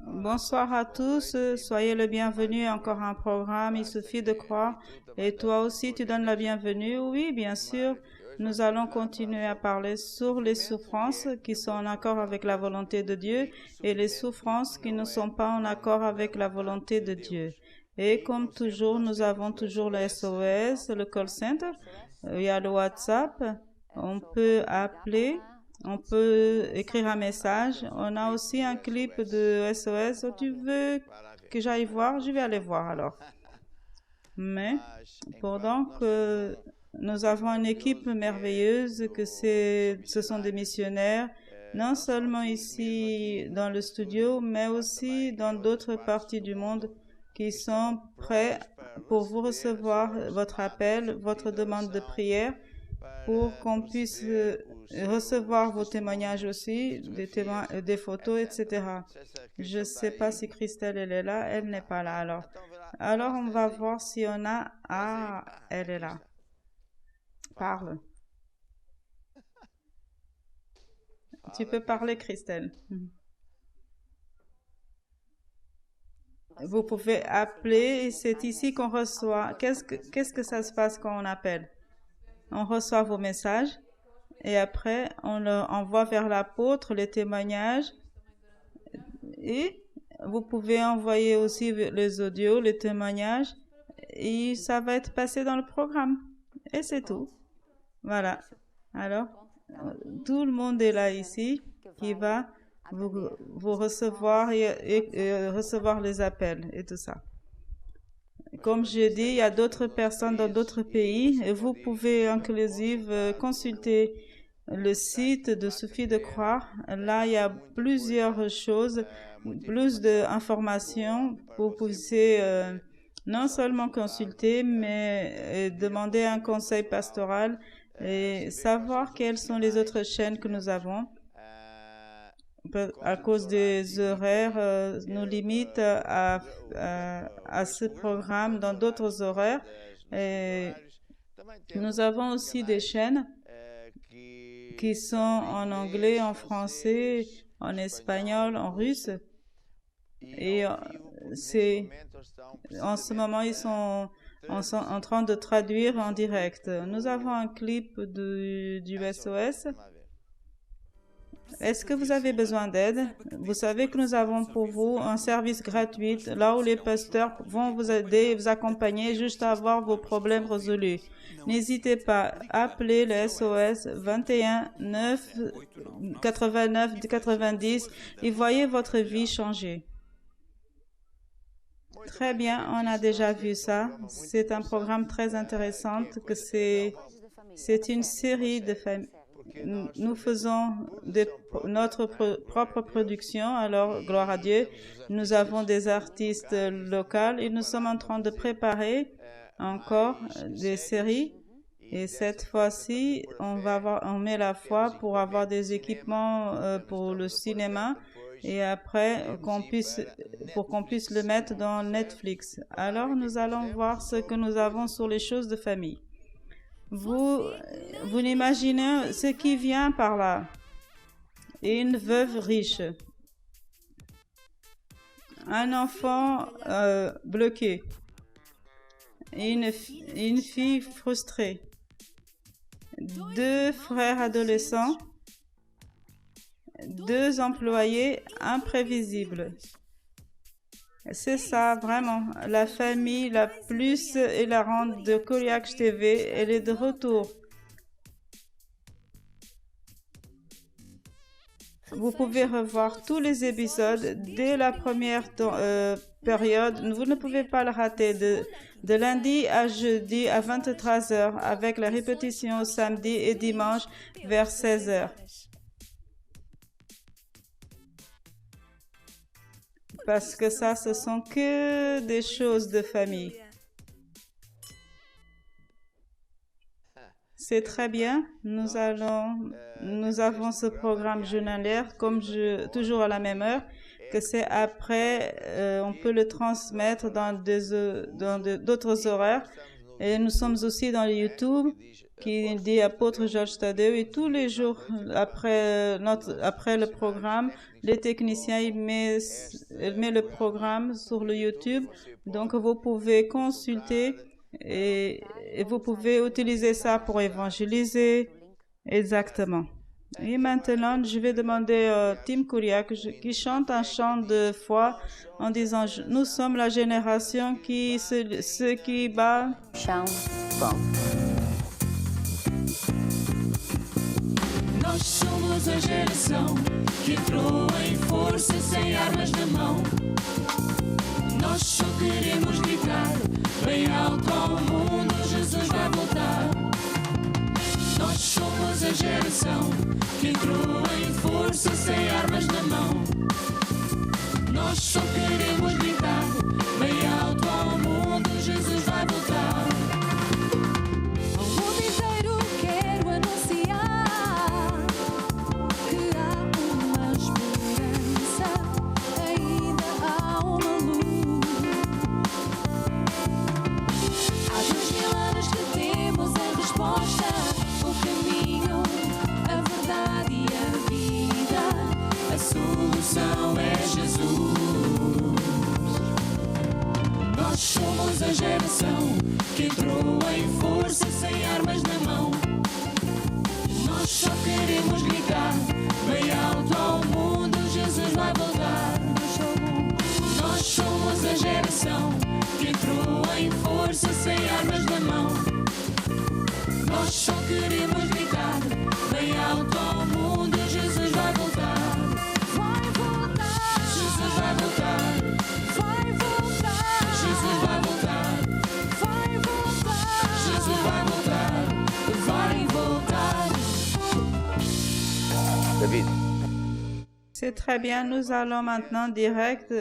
Bonsoir à tous, soyez le bienvenu. Encore un programme, il suffit de croire. Et toi aussi, tu donnes la bienvenue. Oui, bien sûr, nous allons continuer à parler sur les souffrances qui sont en accord avec la volonté de Dieu et les souffrances qui ne sont pas en accord avec la volonté de Dieu. Et comme toujours, nous avons toujours le SOS, le call center, il y a le WhatsApp, on peut appeler. On peut écrire un message. On a aussi un clip de SOS. Tu veux que j'aille voir? Je vais aller voir alors. Mais pendant que nous avons une équipe merveilleuse, ce sont des missionnaires, non seulement ici dans le studio, mais aussi dans d'autres parties du monde qui sont prêts pour vous recevoir votre appel, votre demande de prière, pour qu'on puisse recevoir vos témoignages aussi, des photos, etc. Je ne sais pas si Christelle elle est là, elle n'est pas là alors. Alors on va voir si on a... Ah, elle est là. Parle. Tu peux parler, Christelle. Vous pouvez appeler et c'est ici qu'on reçoit. Qu'est-ce que ça se passe quand on appelle? On reçoit vos messages et après on leur envoie vers l'apôtre les témoignages et vous pouvez envoyer aussi les audios, les témoignages et ça va être passé dans le programme et c'est tout. Voilà. Alors, tout le monde est là ici qui va vous recevoir et recevoir les appels et tout ça. Comme je dis, il y a d'autres personnes dans d'autres pays et vous pouvez inclusive consulter le site de Suffit de croire. Là, il y a plusieurs choses, plus d'informations. Vous pouvez non seulement consulter, mais demander un conseil pastoral et savoir quelles sont les autres chaînes que nous avons. À cause des horaires, nous limitent à ce programme dans d'autres horaires. Et nous avons aussi des chaînes qui sont en anglais, en français, en espagnol, en russe. Et en ce moment, ils sont en train de traduire en direct. Nous avons un clip du SOS. Est-ce que vous avez besoin d'aide? Vous savez que nous avons pour vous un service gratuit, là où les pasteurs vont vous aider et vous accompagner juste à avoir vos problèmes résolus. N'hésitez pas, appelez le SOS 21 9 89 90 et voyez votre vie changer. Très bien, on a déjà vu ça. C'est un programme très intéressant, que c'est une série de familles. Nous faisons notre propre production, alors gloire à Dieu. Nous avons des artistes locaux et nous sommes en train de préparer encore des séries. Et cette fois-ci, on met la foi pour avoir des équipements pour le cinéma et après pour qu'on puisse le mettre dans Netflix. Alors nous allons voir ce que nous avons sur les choses de famille. Vous imaginez ce qui vient par là. Une veuve riche. Un enfant bloqué. Une fille frustrée. 2 frères adolescents. 2 employés imprévisibles. C'est ça, vraiment. La famille la plus hilarante de Koliak TV, elle est de retour. Vous pouvez revoir tous les épisodes dès la première période. Vous ne pouvez pas le rater de lundi à jeudi à 23h avec la répétition samedi et dimanche vers 16h. Parce que ça, ce sont que des choses de famille. C'est très bien. Nous avons ce programme journalier, comme toujours à la même heure, que c'est après, on peut le transmettre dans d'autres horaires. Et nous sommes aussi dans le YouTube. qui dit apôtre George Tadeu, et tous les jours après le programme, les techniciens ils mettent le programme sur le YouTube, donc vous pouvez consulter et vous pouvez utiliser ça pour évangéliser. Exactement. Et maintenant, je vais demander à Tim Kuriak qui chante un chant de foi en disant « Nous sommes la génération qui bat... » Chão bom. Nós somos a geração que entrou em força sem armas na mão. Nós só queremos gritar bem alto ao mundo, Jesus vai voltar. Nós somos a geração que entrou em força sem armas na mão. Nós só queremos gritar bem alto ao mundo, Jesus vai voltar. Ao mundo inteiro quero anunciar que há uma esperança, ainda há uma luz. Há 2000 anos que temos a resposta, o caminho, a verdade e a vida. A solução é Jesus. Nós somos a geração que entrou em força sem armas na mão. Nós só queremos gritar bem alto ao mundo, Jesus vai voltar. Nós somos a geração que entrou em força sem armas na mão. Nós só queremos gritar bem alto ao mundo, Jesus vai voltar. Vai voltar, Jesus vai voltar. vai voltar, Jesus vai voltar. vai voltar, Jesus vai voltar. Vai voltar. David. C'est très bien. Nous allons maintenant direct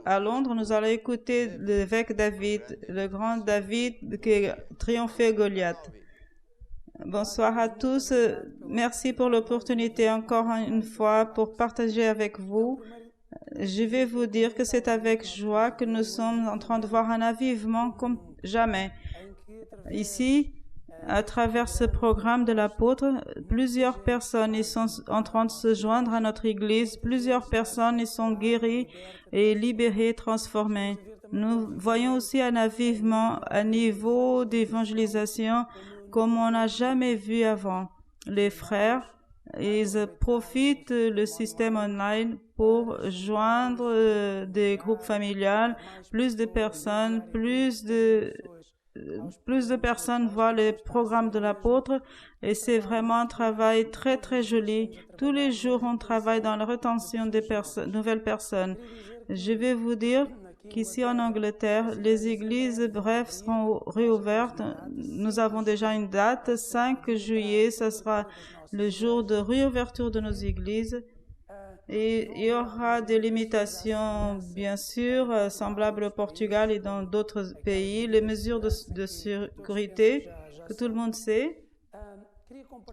à Londres. Nous allons écouter l'évêque David, le grand David qui a triomphé Goliath. Bonsoir à tous. Merci pour l'opportunité encore une fois pour partager avec vous. Je vais vous dire que c'est avec joie que nous sommes en train de voir un avivement comme jamais. Ici, à travers ce programme de l'apôtre, plusieurs personnes ils sont en train de se joindre à notre Église. Plusieurs personnes ils sont guéries et libérées, transformées. Nous voyons aussi un avivement à niveau d'évangélisation comme on n'a jamais vu avant. Les frères, ils profitent le système online pour joindre des groupes familiales. Plus de personnes voient les programmes de l'apôtre et c'est vraiment un travail très très joli. Tous les jours, on travaille dans la rétention des nouvelles personnes. Je vais vous dire qu'ici en Angleterre, les églises bref seront réouvertes. Nous avons déjà une date, 5 juillet, ce sera le jour de réouverture de nos églises. Et il y aura des limitations, bien sûr, semblables au Portugal et dans d'autres pays. Les mesures de sécurité que tout le monde sait.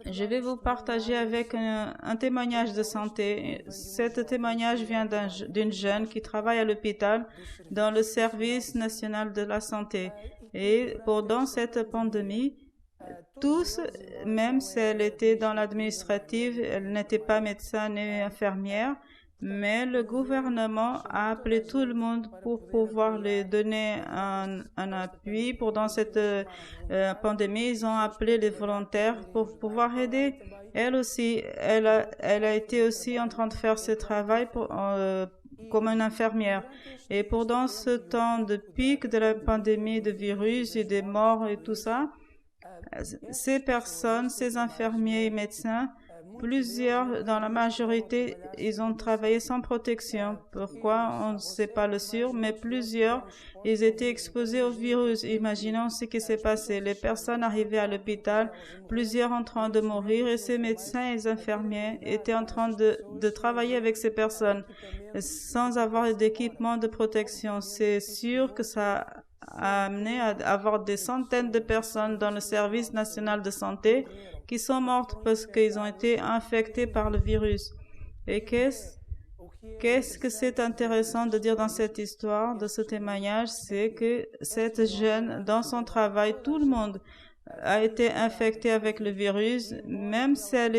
Je vais vous partager avec un témoignage de santé. Cet témoignage vient d'une jeune qui travaille à l'hôpital dans le service national de la santé. Et pendant cette pandémie, tous, même si elle était dans l'administrative, elle n'était pas médecin ni infirmière, mais le gouvernement a appelé tout le monde pour pouvoir les donner un appui. Pendant cette pandémie, ils ont appelé les volontaires pour pouvoir aider. Elle aussi, elle a été aussi en train de faire ce travail comme une infirmière. Et pendant ce temps de pic de la pandémie de virus et des morts et tout ça, ces personnes, ces infirmiers et médecins, plusieurs, dans la majorité, ils ont travaillé sans protection. Pourquoi? On ne sait pas le sûr, mais plusieurs, ils étaient exposés au virus. Imaginons ce qui s'est passé. Les personnes arrivaient à l'hôpital, plusieurs en train de mourir, et ces médecins et les infirmiers étaient en train de travailler avec ces personnes sans avoir d'équipement de protection. C'est sûr que ça a amené à avoir des centaines de personnes dans le service national de santé qui sont mortes parce qu'ils ont été infectés par le virus. Et qu'est-ce que c'est intéressant de dire dans cette histoire, de ce témoignage, c'est que cette jeune, dans son travail, tout le monde a été infectée avec le virus, même si elle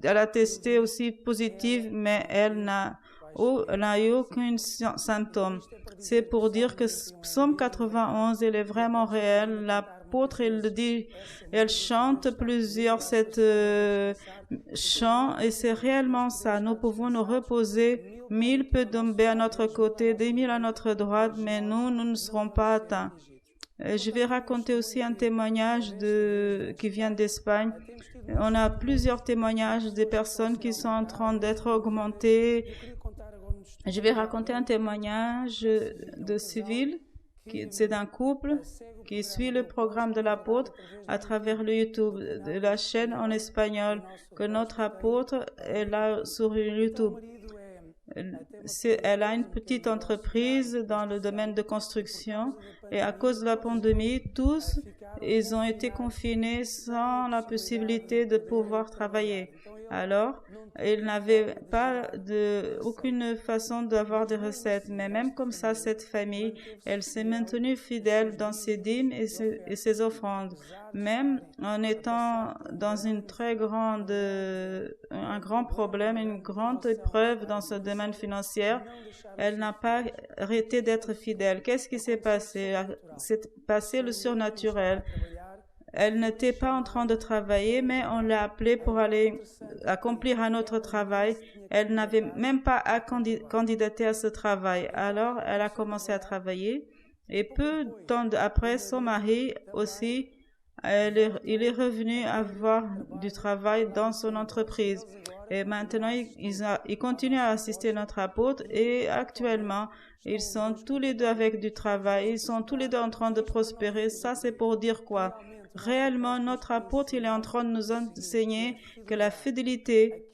a testé aussi positive, mais elle n'a eu aucun symptôme. C'est pour dire que Psaume 91, il est vraiment réel. L'apôtre, il le dit, elle chante plusieurs chants, et c'est réellement ça. Nous pouvons nous reposer. 1000 peuvent tomber à notre côté, 10 000 à notre droite, mais nous ne serons pas atteints. Je vais raconter aussi un témoignage qui vient d'Espagne. On a plusieurs témoignages des personnes qui sont en train d'être augmentées. Je vais raconter un témoignage de civil. C'est d'un couple qui suit le programme de l'apôtre à travers le YouTube de la chaîne en espagnol que notre apôtre est là sur YouTube. Elle a une petite entreprise dans le domaine de construction et à cause de la pandémie, tous, ils ont été confinés sans la possibilité de pouvoir travailler. Alors, ils n'avaient aucune façon d'avoir des recettes. Mais même comme ça, cette famille, elle s'est maintenue fidèle dans ses dîmes et ses offrandes. Même en étant dans un grand problème, une grande épreuve dans ce domaine financier, elle n'a pas arrêté d'être fidèle. Qu'est-ce qui s'est passé? C'est passé le surnaturel. Elle n'était pas en train de travailler, mais on l'a appelée pour aller accomplir un autre travail. Elle n'avait même pas à candidater à ce travail. Alors, elle a commencé à travailler. Et peu de temps après, son mari aussi, il est revenu avoir du travail dans son entreprise. Et maintenant, il continue à assister notre apôtre et actuellement, ils sont tous les deux avec du travail. Ils sont tous les deux en train de prospérer. Ça, c'est pour dire quoi? Réellement, notre apôtre, il est en train de nous enseigner que la fidélité,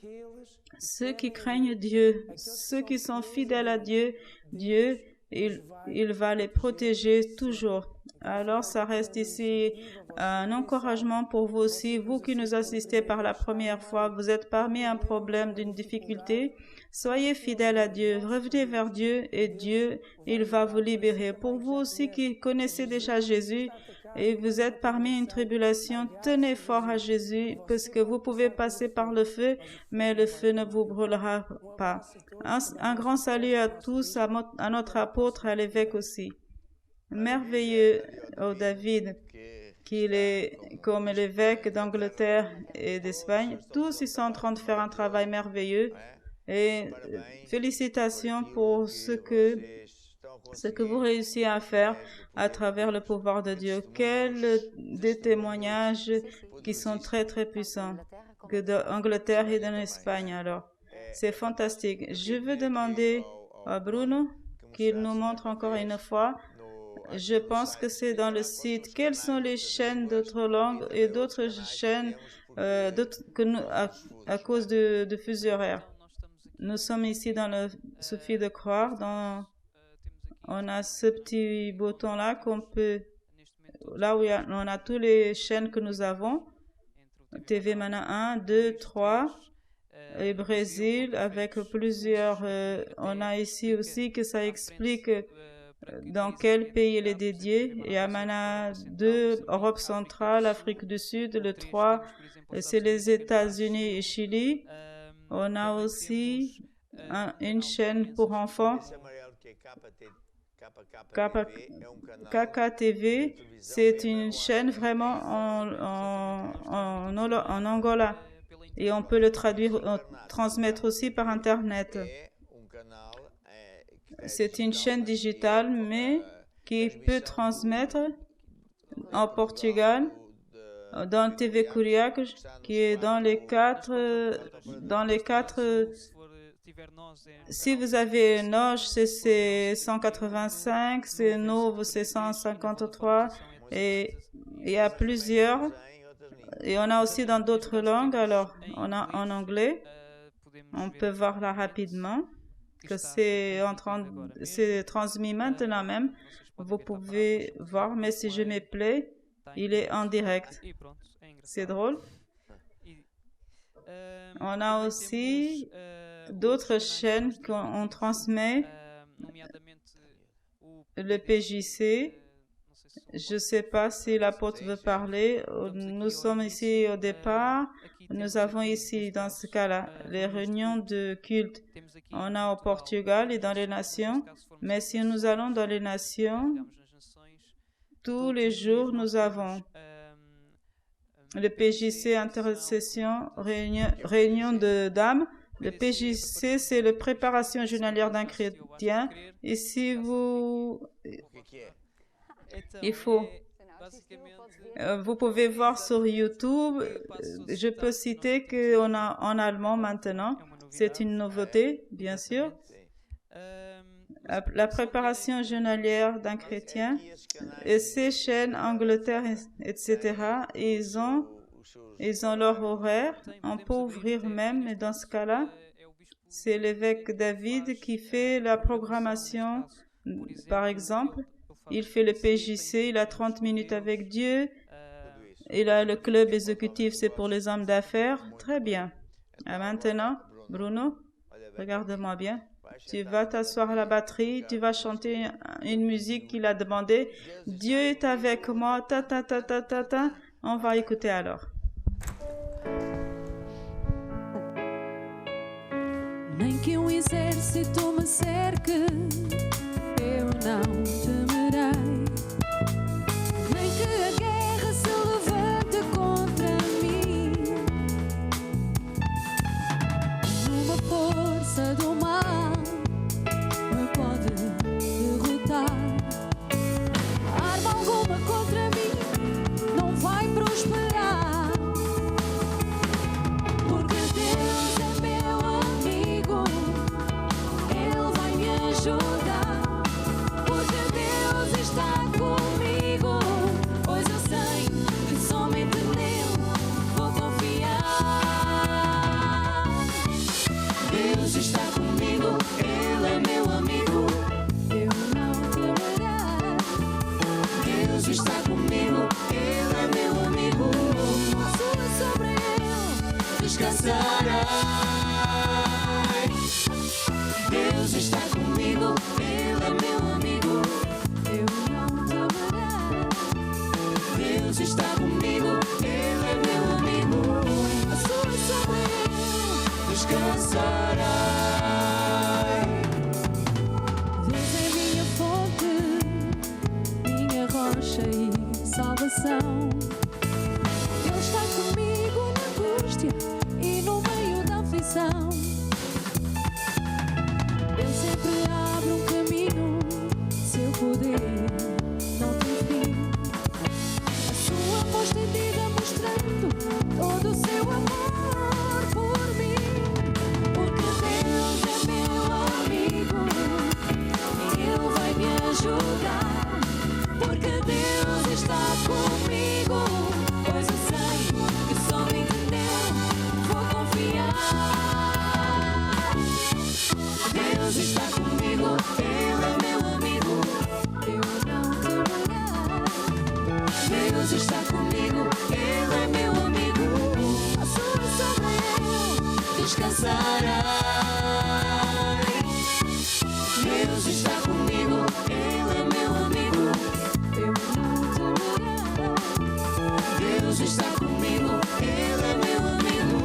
ceux qui craignent Dieu, ceux qui sont fidèles à Dieu, il va les protéger toujours. Alors, ça reste ici un encouragement pour vous aussi, vous qui nous assistez par la première fois, vous êtes parmi un problème, d'une difficulté. Soyez fidèles à Dieu, revenez vers Dieu et Dieu, il va vous libérer. Pour vous aussi qui connaissez déjà Jésus et vous êtes parmi une tribulation, tenez fort à Jésus parce que vous pouvez passer par le feu, mais le feu ne vous brûlera pas. Un grand salut à tous, à notre apôtre, à l'évêque aussi. Merveilleux, David, qu'il est comme l'évêque d'Angleterre et d'Espagne. Tous ils sont en train de faire un travail merveilleux et félicitations pour ce que vous réussissez à faire à travers le pouvoir de Dieu. Quels des témoignages qui sont très très puissants que d'Angleterre et d'Espagne. Alors, c'est fantastique. Je veux demander à Bruno qu'il nous montre encore une fois. Je pense que c'est dans le site. Quelles sont les chaînes d'autres langues et d'autres chaînes à cause de fuseau horaire? Nous sommes ici dans le Suffit de croire. On a ce petit bouton-là qu'on peut... Là où on a toutes les chaînes que nous avons. TV Mana 1, 2, 3 et Brésil avec plusieurs... on a ici aussi que ça explique... dans quel pays il est dédié. Et Amana 2, Europe centrale, Afrique du Sud. Le 3, c'est les États-Unis et Chili. On a aussi une chaîne pour enfants. KKTV, c'est une chaîne vraiment en Angola. Et on peut le transmettre aussi par Internet. C'est une chaîne digitale, mais qui peut transmettre en Portugal, dans TV Curiac, qui est dans les quatre. Si vous avez Noge, c'est 185, c'est Novo, c'est 153, et il y a plusieurs. Et on a aussi dans d'autres langues. Alors, on a en anglais. On peut voir là rapidement que c'est transmis maintenant même. Vous pouvez voir, mais si je me plais, il est en direct. C'est drôle. On a aussi d'autres chaînes qu'on transmet, le PJC, Je ne sais pas si l'apôtre veut parler. Nous sommes ici au départ. Nous avons ici, dans ce cas-là, les réunions de culte. On a au Portugal et dans les nations. Mais si nous allons dans les nations, tous les jours, nous avons le PJC, intercession, réunion de dames. Le PJC, c'est la préparation journalière d'un chrétien. Et si vous... Il faut... vous pouvez voir sur YouTube, je peux citer qu'on a en allemand maintenant. C'est une nouveauté, bien sûr. La préparation journalière d'un chrétien. Et ces chaînes, Angleterre, etc., ils ont leur horaire. On peut ouvrir même, et dans ce cas-là, c'est l'évêque David qui fait la programmation. Par exemple, il fait le PJC, il a 30 minutes avec Dieu. Il a le club exécutif, c'est pour les hommes d'affaires. Très bien. Et maintenant, Bruno, regarde-moi bien. Tu vas t'asseoir à la batterie, tu vas chanter une musique qu'il a demandé. Dieu est avec moi, ta ta ta ta ta ta. On va écouter alors. Nem que exército me cerque, eu não temerei. Nem que a guerra se levante contra mim. Numa força do mal me pode derrotar. Arma alguma contra mim não vai prosperar. Porque Deus é meu amigo, Ele vai me ajudar. Porque Deus está comigo, pois eu sei que somente nele vou confiar. Deus está comigo, Ele é meu amigo, eu não temerei. Deus está comigo, Ele é meu amigo, sobre Ele descansarei. Deus está comigo, Ele é meu amigo, eu não temerei. Deus está comigo, Ele é meu amigo, sobre Ele descansarei. Deus é minha fonte, minha rocha e salvação. Ele está comigo na angústia e no meio da aflição. Ele sempre abre um caminho, seu poder não tem fim. A sua mão estendida mostrando todo o seu amor por mim. Porque Deus é meu amigo, Ele vai me ajudar. Porque Deus está comigo, pois eu sei que somente nele vou confiar. Deus está comigo, Ele é meu amigo, eu não temerei. Deus está comigo, Ele é meu amigo, sobre Ele descansarei. Deus está comigo, Ele é meu amigo, eu não temerei. Deus está comigo, Ele é meu amigo,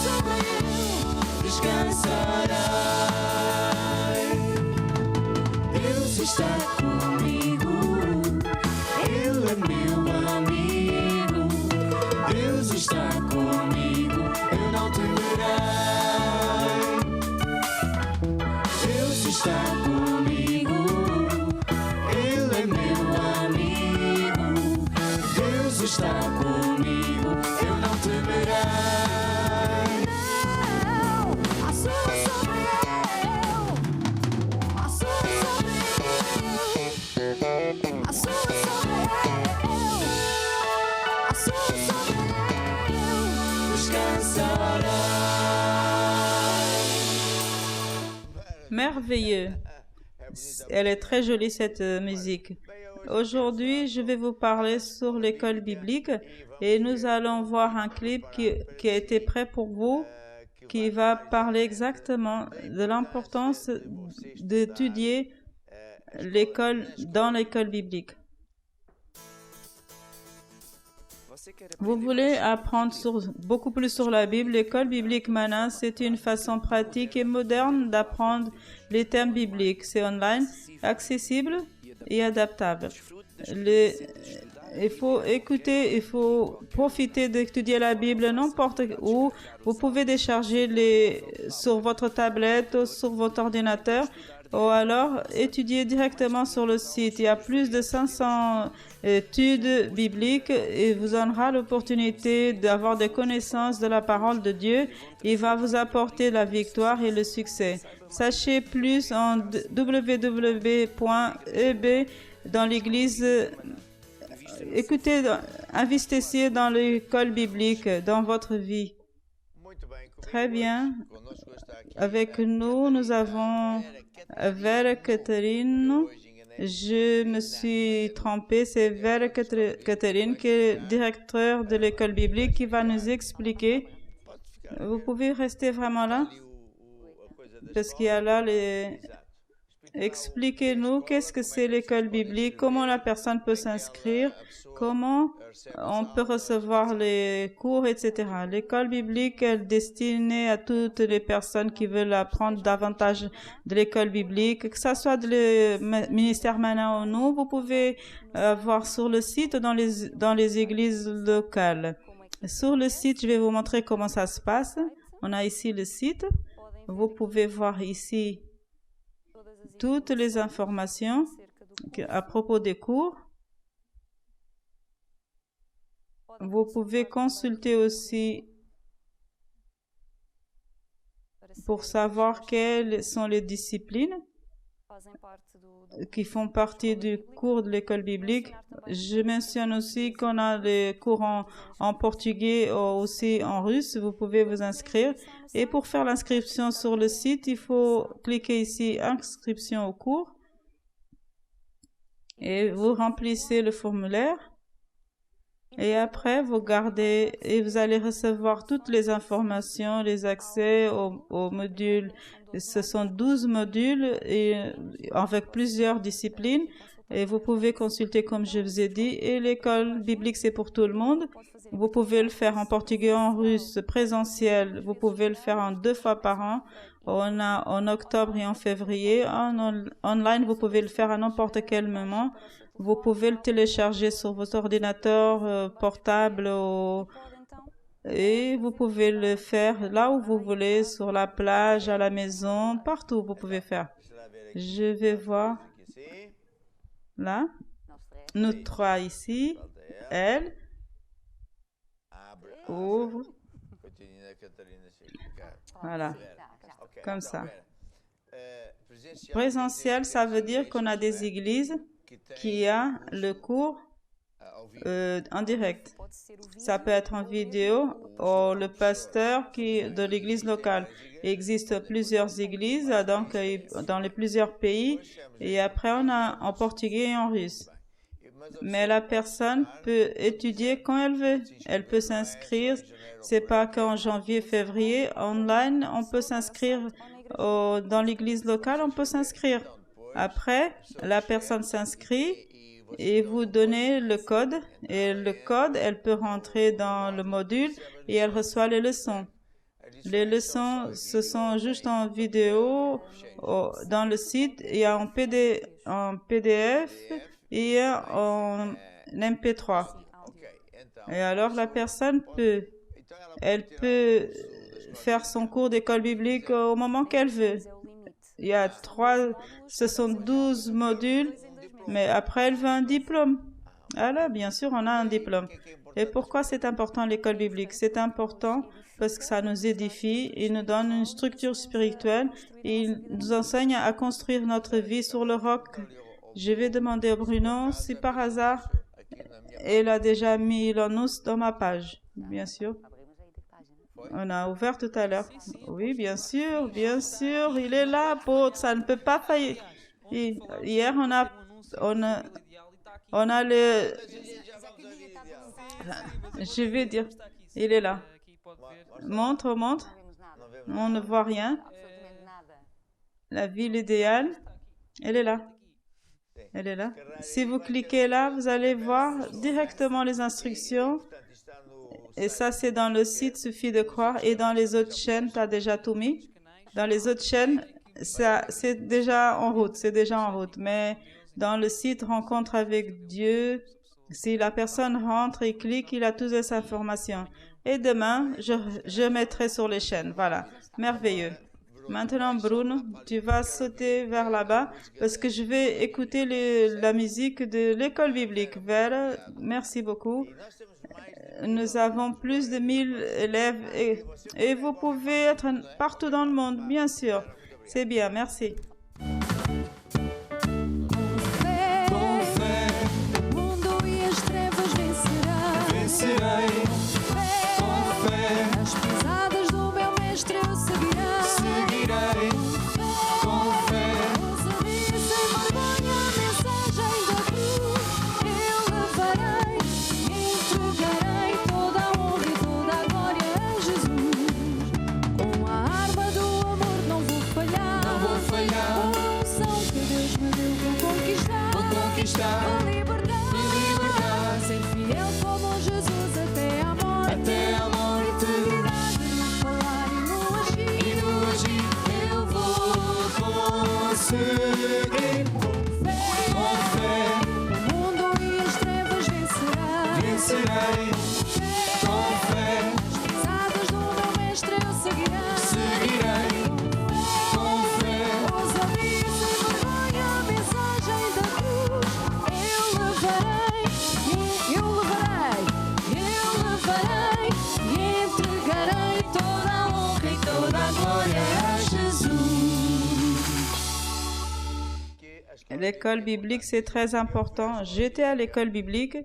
sobre Ele descansarei. Deus está comigo, Ele é meu amigo. Deus está comigo, eu não temerei. Deus está comigo, Ele é meu amigo. Deus está comigo, eu não temerei. Não, sobre Merveilleux. Elle est très jolie cette musique. Aujourd'hui, je vais vous parler sur l'école biblique et nous allons voir un clip qui a été prêt pour vous, qui va parler exactement de l'importance d'étudier dans l'école biblique. Vous voulez apprendre beaucoup plus sur la Bible? L'école biblique Mana, c'est une façon pratique et moderne d'apprendre les termes bibliques. C'est online, accessible et adaptable. Il faut écouter, il faut profiter d'étudier la Bible n'importe où. Vous pouvez décharger sur votre tablette ou sur votre ordinateur, ou alors étudier directement sur le site. Il y a plus de 500 études bibliques et vous donnera l'opportunité d'avoir des connaissances de la parole de Dieu. Il va vous apporter la victoire et le succès. Sachez plus en www.eb dans l'église. Écoutez, investissez dans l'école biblique, dans votre vie. Très bien. Avec nous, nous avons Vera Catherine. Je me suis trompée, c'est Vera Catherine qui est directeur de l'école biblique qui va nous expliquer. Vous pouvez rester vraiment là? Parce qu'il y a là les... Expliquez-nous qu'est-ce que c'est l'école biblique, comment la personne peut s'inscrire, comment on peut recevoir les cours, etc. L'école biblique est destinée à toutes les personnes qui veulent apprendre davantage de l'école biblique, que ce soit le ministère Mana ou non. Vous pouvez voir sur le site dans les églises locales. Sur le site, je vais vous montrer comment ça se passe. On a ici le site. Vous pouvez voir ici toutes les informations à propos des cours. Vous pouvez consulter aussi pour savoir quelles sont les disciplines qui font partie du cours de l'école biblique. Je mentionne aussi qu'on a les cours en portugais ou aussi en russe. Vous pouvez vous inscrire. Et pour faire l'inscription sur le site, il faut cliquer ici « Inscription au cours » et vous remplissez le formulaire. Et après, vous gardez et vous allez recevoir toutes les informations, les accès aux modules. Ce sont 12 modules et avec plusieurs disciplines. Et vous pouvez consulter, comme je vous ai dit. Et l'école biblique, c'est pour tout le monde. Vous pouvez le faire en portugais, en russe, présentiel. Vous pouvez le faire en 2 fois par an. On a en octobre et en février. Online, vous pouvez le faire à n'importe quel moment. Vous pouvez le télécharger sur votre ordinateur portable et vous pouvez le faire là où vous voulez, sur la plage, à la maison, partout vous pouvez faire. Je vais voir là. Nous 3 ici. Elle ouvre. Voilà. Comme ça. Présentiel, ça veut dire qu'on a des églises qui a le cours en direct. Ça peut être en vidéo ou le pasteur de l'église locale. Il existe plusieurs églises donc dans les plusieurs pays et après on a en portugais et en russe. Mais la personne peut étudier quand elle veut. Elle peut s'inscrire. C'est pas qu'en janvier, février, online, on peut s'inscrire dans l'église locale, on peut s'inscrire. Après, la personne s'inscrit et vous donnez le code. Et le code, elle peut rentrer dans le module et elle reçoit les leçons. Les leçons, ce sont juste en vidéo dans le site. Il y a en PDF et en MP3. Et alors, la personne peut faire son cours d'école biblique au moment qu'elle veut. Il y a 12 modules, mais après, elle veut un diplôme. Alors, bien sûr, on a un diplôme. Et pourquoi c'est important l'école biblique? C'est important parce que ça nous édifie, il nous donne une structure spirituelle, et il nous enseigne à construire notre vie sur le roc. Je vais demander à Bruno si par hasard, elle a déjà mis l'annonce dans ma page. Bien sûr. On a ouvert tout à l'heure. Oui, bien sûr, il est là, ça ne peut pas faillir. Hier, on a le... Je vais dire, il est là. Montre. On ne voit rien. La ville idéale, elle est là. Elle est là. Si vous cliquez là, vous allez voir directement les instructions. Et ça, c'est dans le site Suffit de croire. Et dans les autres chaînes, tu as déjà tout mis. Dans les autres chaînes, ça, c'est déjà en route. C'est déjà en route. Mais dans le site Rencontre avec Dieu, si la personne rentre et clique, il a toutes les informations. Et demain, je mettrai sur les chaînes. Voilà. Merveilleux. Maintenant, Bruno, tu vas sauter vers là-bas parce que je vais écouter la musique de l'école biblique. Merci beaucoup. Nous avons plus de 1000 élèves et vous pouvez être partout dans le monde, bien sûr. C'est bien, merci. Com fé, o mundo e as trevas vencerei. Com fé, as pisadas do meu mestre eu seguirei. Com fé, ousadia sem vergonha, a mensagem da cruz eu levarei. Entregarei toda a honra e toda a glória a Jesus. Com a arma do amor não vou falhar. A unção que Deus me deu vou conquistar. Vou libertar. Ser fiel como Jesus até à morte. Integridade no falar e no agir. Eu vou conseguir. Com fé, o mundo e as trevas vencerei. Com fé, as pisadas do meu mestre eu seguirei. Com fé, ousadia sem vergonha, a mensagem da cruz eu levarei. E entregarei toda a honra e toda a glória a Jesus. L'école biblique, c'est très important. J'étais à l'école biblique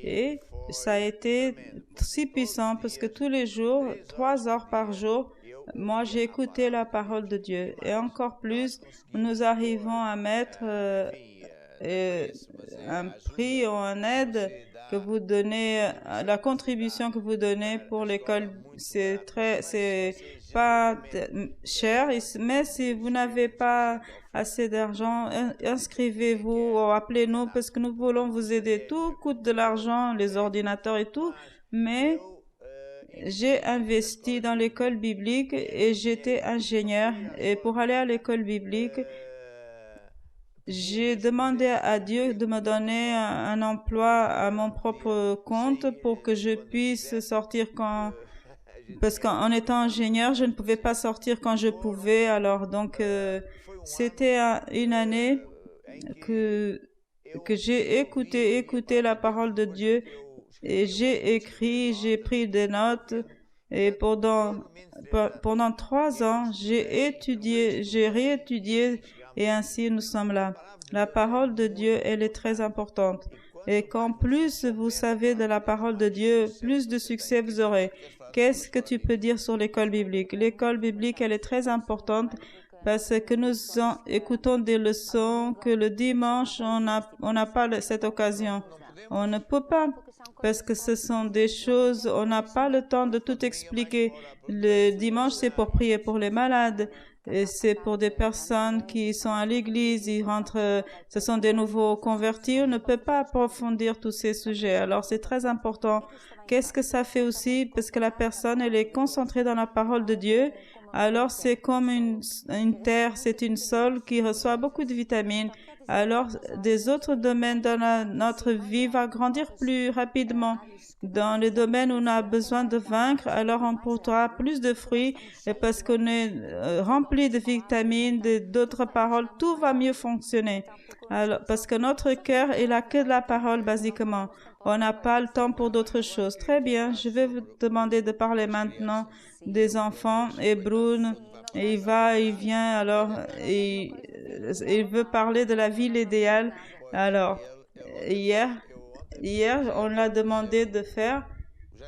et ça a été si puissant parce que tous les jours, 3 heures par jour, moi j'ai écouté la parole de Dieu. Et encore plus, nous arrivons à mettre un prix ou une aide que vous donnez, la contribution que vous donnez pour l'école, c'est pas cher, mais si vous n'avez pas assez d'argent, inscrivez-vous ou appelez-nous parce que nous voulons vous aider. Tout coûte de l'argent, les ordinateurs et tout, mais j'ai investi dans l'école biblique et j'étais ingénieur. Et pour aller à l'école biblique, j'ai demandé à Dieu de me donner un emploi à mon propre compte pour que je puisse sortir parce qu'en étant ingénieur, je ne pouvais pas sortir quand je pouvais. Alors donc, c'était une année que j'ai écouté la parole de Dieu et j'ai écrit, j'ai pris des notes et pendant 3 ans, j'ai réétudié. Et ainsi, nous sommes là. La parole de Dieu, elle est très importante. Et quand plus vous savez de la parole de Dieu, plus de succès vous aurez. Qu'est-ce que tu peux dire sur l'école biblique? L'école biblique, elle est très importante parce que nous écoutons des leçons que le dimanche, on n'a pas cette occasion. On ne peut pas parce que ce sont des choses, on n'a pas le temps de tout expliquer. Le dimanche, c'est pour prier pour les malades. Et c'est pour des personnes qui sont à l'église, ils rentrent, ce sont des nouveaux convertis, on ne peut pas approfondir tous ces sujets. Alors c'est très important. Qu'est-ce que ça fait aussi? Parce que la personne, elle est concentrée dans la parole de Dieu. Alors c'est comme une terre, c'est une sol qui reçoit beaucoup de vitamines. Alors des autres domaines dans notre vie va grandir plus rapidement. Dans les domaines où on a besoin de vaincre, alors on portera plus de fruits et parce qu'on est rempli de vitamines, d'autres paroles, tout va mieux fonctionner. Alors, parce que notre cœur est là que de la parole, basiquement. On n'a pas le temps pour d'autres choses. Très bien, je vais vous demander de parler maintenant des enfants. Et Brune, il vient, alors, il veut parler de la ville idéale. Alors, Hier, on l'a demandé de faire,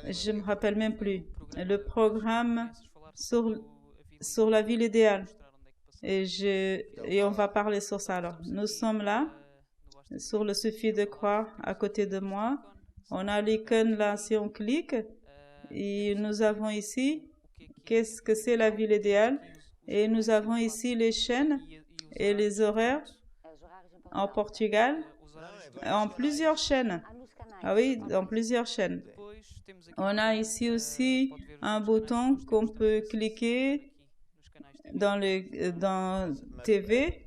je me rappelle même plus, le programme sur la ville idéale. Et on va parler sur ça. Alors, nous sommes là, sur le Suffit de croire, à côté de moi. On a l'icône là, si on clique, et nous avons ici, qu'est-ce que c'est la ville idéale? Et nous avons ici les chaînes et les horaires. au Portugal, en plusieurs chaînes. Ah oui, dans plusieurs chaînes. On a ici aussi un bouton qu'on peut cliquer dans TV,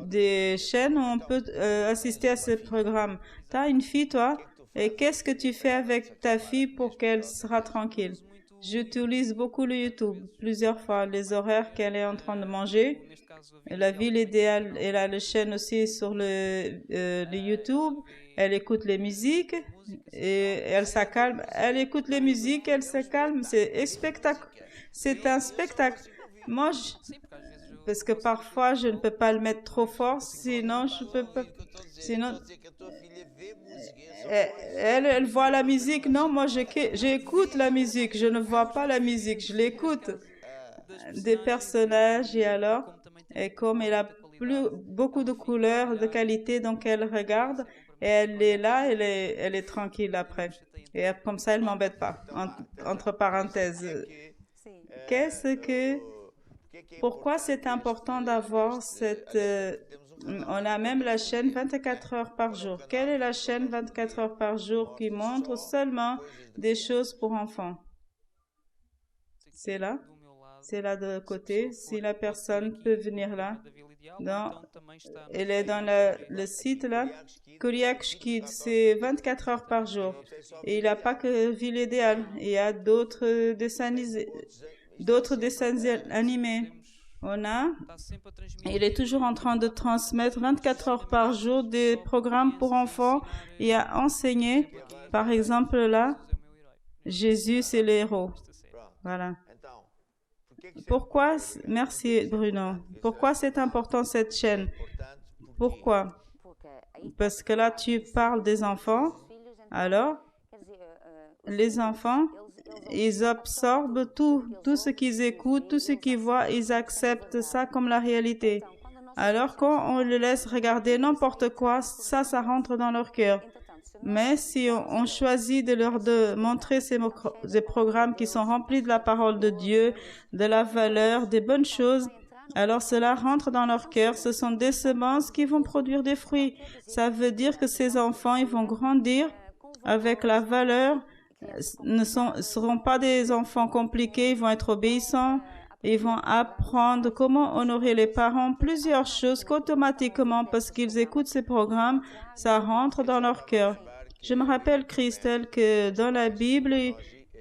des chaînes où on peut assister à ce programme. Tu as une fille, toi, et qu'est-ce que tu fais avec ta fille pour qu'elle sera tranquille? J'utilise beaucoup le YouTube, plusieurs fois, les horaires qu'elle est en train de manger. La ville idéale, elle a la chaîne aussi sur le YouTube. Elle écoute les musiques et elle s'accalme. Elle écoute les musiques, elle se calme. C'est un spectacle. C'est un spectacle. Moi, parce que parfois, je ne peux pas le mettre trop fort, sinon je peux pas. Sinon, elle voit la musique. Non, moi, j'écoute la musique. Je ne vois pas la musique, je l'écoute. Des personnages et alors, et comme elle a beaucoup de couleurs, de qualité, donc elle regarde et elle est là, elle est tranquille après. Et comme ça, elle m'embête pas. Entre parenthèses, pourquoi c'est important d'avoir cette... on a même la chaîne 24 heures par jour. Quelle est la chaîne 24 heures par jour qui montre seulement des choses pour enfants? C'est là. C'est là de côté. Si la personne peut venir là. Elle est dans le site là. Kuriak Kids, c'est 24 heures par jour. Et il n'y a pas que Ville Idéale. Il y a d'autres dessins animés. Il est toujours en train de transmettre 24 heures par jour des programmes pour enfants et à enseigner. Par exemple là, Jésus c'est le héros. Voilà. Pourquoi, merci Bruno, pourquoi c'est important cette chaîne? Pourquoi? Parce que là tu parles des enfants, alors les enfants, ils absorbent tout ce qu'ils écoutent, tout ce qu'ils voient, ils acceptent ça comme la réalité. Alors quand on les laisse regarder n'importe quoi, ça rentre dans leur cœur. Mais si on choisit de leur montrer ces programmes qui sont remplis de la parole de Dieu, de la valeur, des bonnes choses, alors cela rentre dans leur cœur. Ce sont des semences qui vont produire des fruits. Ça veut dire que ces enfants, ils vont grandir avec la valeur, ne seront pas des enfants compliqués, ils vont être obéissants, ils vont apprendre comment honorer les parents, plusieurs choses qu'automatiquement, parce qu'ils écoutent ces programmes, ça rentre dans leur cœur. Je me rappelle, Christelle, que dans la Bible,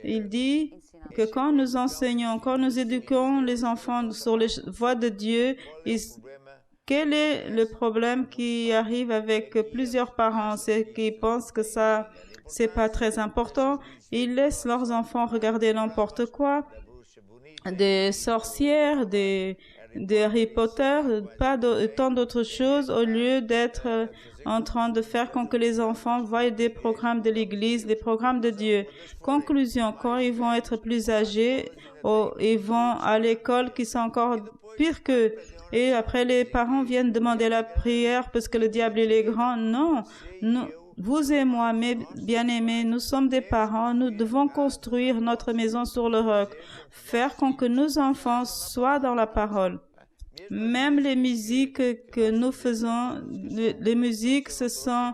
il dit que quand nous enseignons, quand nous éduquons les enfants sur les voies de Dieu, quel est le problème qui arrive avec plusieurs parents? C'est qu'ils pensent que ça, c'est pas très important. Ils laissent leurs enfants regarder n'importe quoi, des sorcières, des Harry Potter, tant d'autres choses, au lieu d'être en train de faire que les enfants voient des programmes de l'Église, des programmes de Dieu. Conclusion, quand ils vont être plus âgés, ils vont à l'école qui sont encore pires qu'eux. Et après, les parents viennent demander la prière parce que le diable il est grand. Non, vous et moi, mes bien-aimés, nous sommes des parents, nous devons construire notre maison sur le roc, faire que nos enfants soient dans la parole. Même les musiques que nous faisons, les musiques, ce sont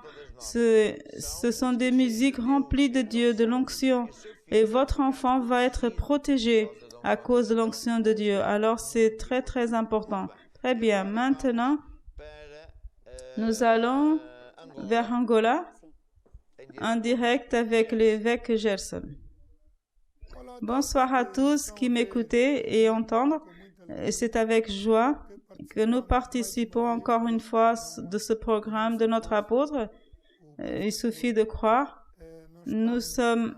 des musiques remplies de Dieu, de l'onction. Et votre enfant va être protégé à cause de l'onction de Dieu. Alors, c'est très, très important. Très bien. Maintenant, nous allons vers Angola, en direct avec l'évêque Gerson. Bonsoir à tous qui m'écoutez et entendent. C'est avec joie que nous participons encore une fois de ce programme de notre apôtre. Il suffit de croire. Nous sommes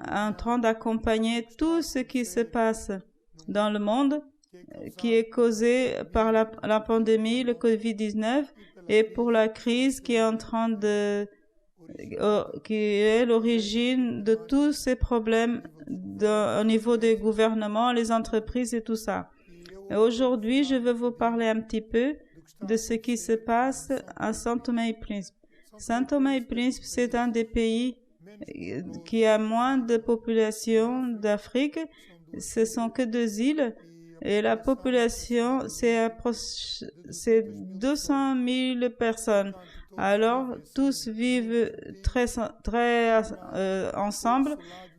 en train d'accompagner tout ce qui se passe dans le monde qui est causé par la pandémie, le COVID-19, et pour la crise qui est en train qui est l'origine de tous ces problèmes au niveau des gouvernements, les entreprises et tout ça. Et aujourd'hui, je veux vous parler un petit peu de ce qui se passe à São Tomé et Príncipe. São Tomé et Príncipe, c'est un des pays qui a moins de population d'Afrique. Ce sont que 2 îles Et la population, c'est 200 000 personnes. Alors, tous vivent très ensemble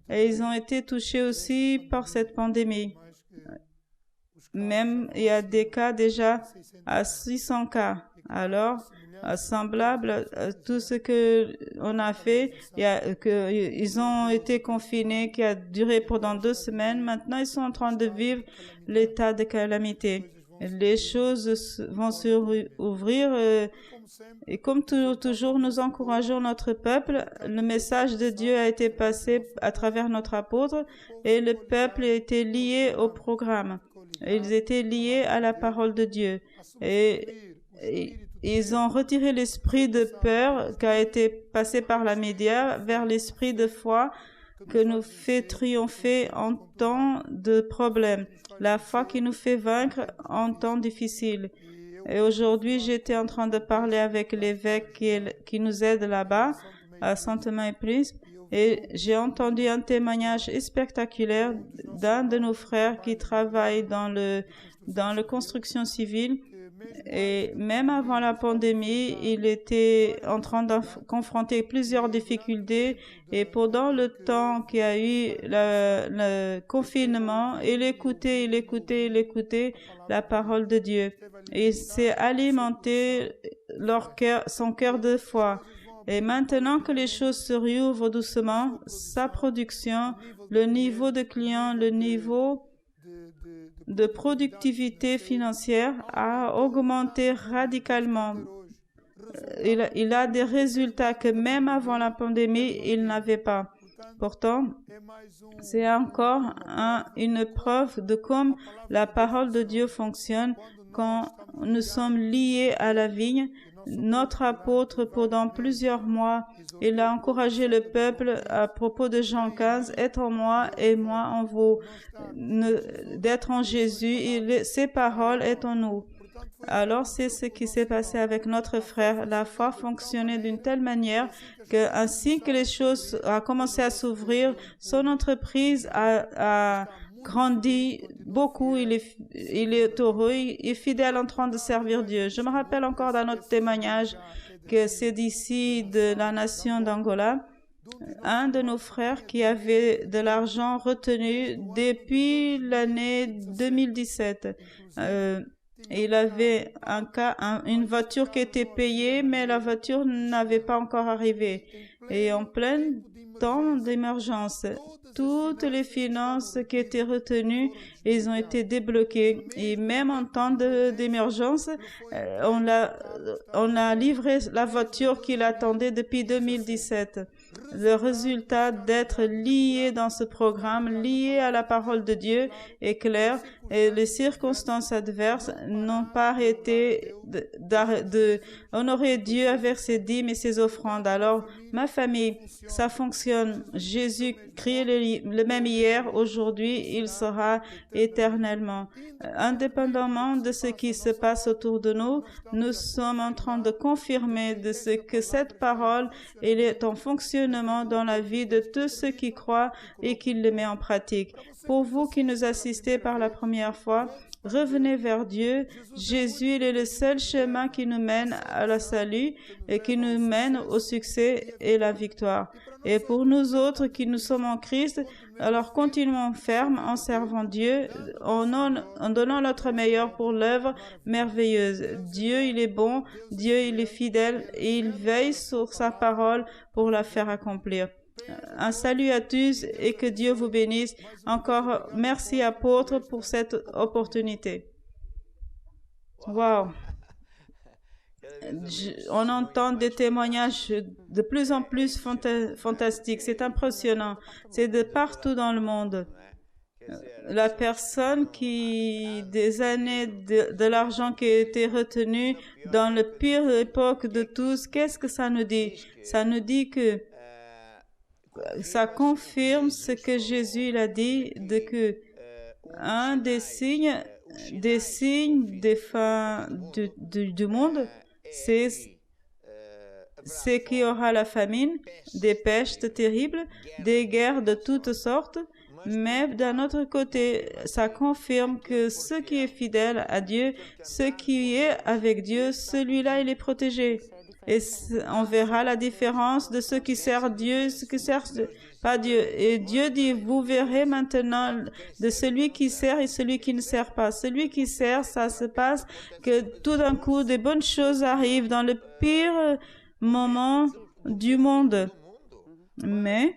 et ils ont été touchés aussi par cette pandémie. Même, il y a des cas déjà à 600 cas. Alors, semblable à tout ce que on a fait, ils ont été confinés, qui a duré pendant 2 semaines. Maintenant, ils sont en train de vivre l'état de calamité. Les choses vont s'ouvrir et comme toujours, nous encourageons notre peuple. Le message de Dieu a été passé à travers notre apôtre et le peuple a été lié au programme. Ils étaient liés à la parole de Dieu. Et ils ont retiré l'esprit de peur qui a été passé par la média vers l'esprit de foi que nous fait triompher en temps de problème. La foi qui nous fait vaincre en temps difficile. Et aujourd'hui, j'étais en train de parler avec l'évêque qui nous aide là-bas, à Saint-Thomas-et-Príncipe, et j'ai entendu un témoignage spectaculaire d'un de nos frères qui travaille dans la construction civile. Et même avant la pandémie, il était en train de confronter plusieurs difficultés. Et pendant le temps qu'il y a eu le confinement, il écoutait la parole de Dieu. Et il s'est alimenté son cœur de foi. Et maintenant que les choses se réouvrent doucement, sa production, le niveau de clients, le niveau de productivité financière a augmenté radicalement. Il a des résultats que même avant la pandémie, il n'avait pas. Pourtant, c'est encore une preuve de comment la parole de Dieu fonctionne quand nous sommes liés à la vigne. Notre apôtre, pendant plusieurs mois, il a encouragé le peuple à propos de Jean 15, « Êtes en moi et moi en vous », d'être en Jésus, et ses paroles est en nous. Alors, c'est ce qui s'est passé avec notre frère. La foi fonctionnait d'une telle manière que, ainsi que les choses ont commencé à s'ouvrir, son entreprise a grandi beaucoup. Il est heureux, il est fidèle en train de servir Dieu. Je me rappelle encore d'un autre témoignage que c'est d'ici de la nation d'Angola. Un de nos frères qui avait de l'argent retenu depuis l'année 2017. Il avait une voiture qui était payée, mais la voiture n'avait pas encore arrivé. Et en plein temps d'émergence, toutes les finances qui étaient retenues, ils ont été débloquées. Et même en temps d'émergence, on a livré la voiture qu'il attendait depuis 2017. Le résultat d'être lié dans ce programme, lié à la parole de Dieu, est clair. Et les circonstances adverses n'ont pas arrêté d'honorer Dieu avec ses dîmes et ses offrandes. Alors, ma famille, ça fonctionne. Jésus-Christ le même hier, aujourd'hui, il sera éternellement. Indépendamment de ce qui se passe autour de nous, nous sommes en train de confirmer de ce que cette parole, elle est en fonctionnement dans la vie de tous ceux qui croient et qui le mettent en pratique. Pour vous qui nous assistez par la première fois, revenez vers Dieu. Jésus, il est le seul chemin qui nous mène à la salut et qui nous mène au succès et la victoire. Et pour nous autres qui nous sommes en Christ, alors continuons fermes en servant Dieu, en donnant notre meilleur pour l'œuvre merveilleuse. Dieu, il est bon, Dieu, il est fidèle et il veille sur sa parole pour la faire accomplir. Un salut à tous et que Dieu vous bénisse. Encore merci apôtre pour cette opportunité. Wow. On entend des témoignages de plus en plus fantastiques. C'est impressionnant. C'est de partout dans le monde. La personne qui, des années de l'argent qui a été retenu dans le pire époque de tous, qu'est-ce que ça nous dit? Ça nous dit que ça confirme ce que Jésus il a dit, de que un des signes des fins du monde, c'est qu'il y aura la famine, des pestes terribles, des guerres de toutes sortes, Mais d'un autre côté, ça confirme que ce qui est fidèle à Dieu, ce qui est avec Dieu, celui-là, il est protégé. Et on verra la différence de ceux qui servent Dieu, ceux qui servent pas Dieu. Et Dieu dit, vous verrez maintenant de celui qui sert et celui qui ne sert pas. Celui qui sert, ça se passe que tout d'un coup, des bonnes choses arrivent dans le pire moment du monde. Mais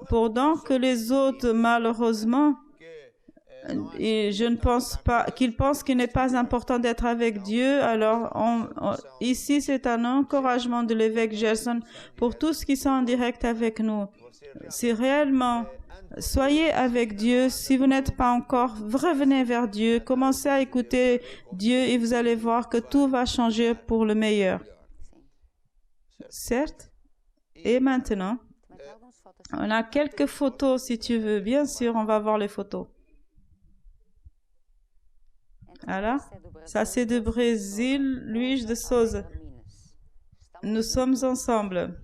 pendant que les autres, malheureusement, et je ne pense pas qu'ils pensent qu'il n'est pas important d'être avec Dieu. Alors, ici, c'est un encouragement de l'évêque Gerson pour tous qui sont en direct avec nous. Si réellement, soyez avec Dieu. Si vous n'êtes pas encore, revenez vers Dieu. Commencez à écouter Dieu et vous allez voir que tout va changer pour le meilleur. Certes. Et maintenant, on a quelques photos si tu veux. Bien sûr, on va voir les photos. Alors, ça c'est de Brésil, Luís de Souza. Nous sommes ensemble.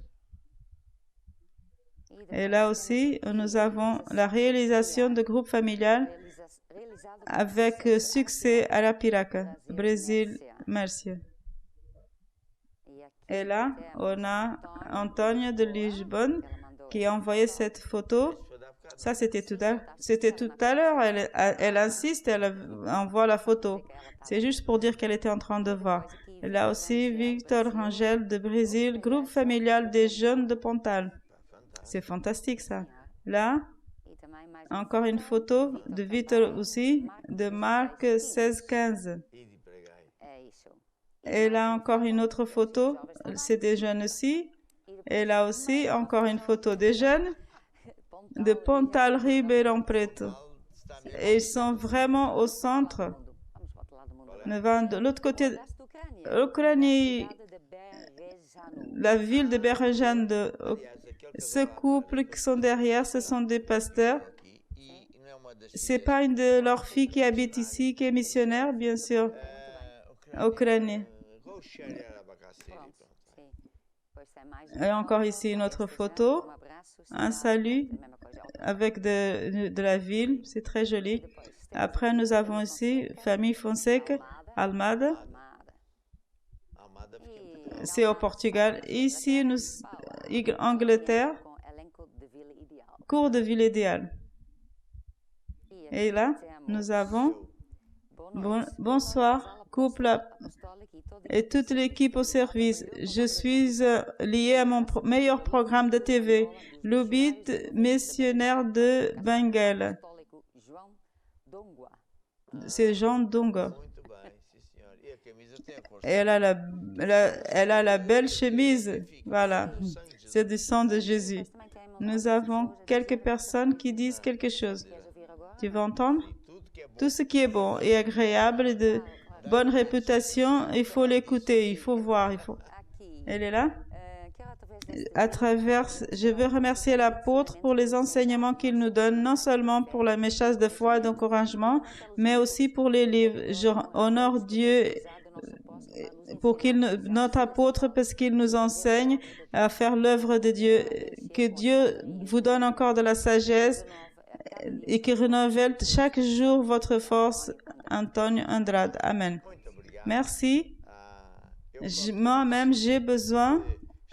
Et là aussi, nous avons la réalisation de groupe familial avec succès à la Piraca, Brésil, merci. Et là, on a Antonia de Lisbonne qui a envoyé cette photo. Ça, c'était tout à l'heure. Elle insiste, elle envoie la photo. C'est juste pour dire qu'elle était en train de voir. Et là aussi, Victor Rangel de Brésil, groupe familial des jeunes de Pontal. C'est fantastique, ça. Là, encore une photo de Victor aussi, de Marc 16-15. Et là, encore une autre photo. C'est des jeunes aussi. Et là aussi, encore une photo des jeunes de Pontal Ribeirão Preto. Et ils sont vraiment au centre. De l'autre côté, l'Ukraine, la ville de Berejane, ce couple qui sont derrière, ce sont des pasteurs. C'est pas une de leurs filles qui habite ici, qui est missionnaire, bien sûr, Ukraine. Et encore ici une autre photo, un salut avec de la ville, c'est très joli. Après, nous avons aussi famille Fonseca, Almada, c'est au Portugal. Ici, Angleterre, cours de ville idéale. Et là, nous avons bonsoir, couple et toute l'équipe au service. Je suis lié à mon meilleur programme de TV, l'Obit missionnaire de Bengale. C'est Jean Donga. Elle a la belle chemise. Voilà, c'est du sang de Jésus. Nous avons quelques personnes qui disent quelque chose. Tu veux entendre? Tout ce qui est bon et agréable et de bonne réputation, il faut l'écouter, il faut voir. Elle est là? Je veux remercier l'apôtre pour les enseignements qu'il nous donne, non seulement pour la message de foi et d'encouragement, mais aussi pour les livres. J'honore Dieu pour notre apôtre, parce qu'il nous enseigne à faire l'œuvre de Dieu. Que Dieu vous donne encore de la sagesse et qu'il renouvelle chaque jour votre force. Antonio Andrade. Amen. Merci. Moi-même, j'ai besoin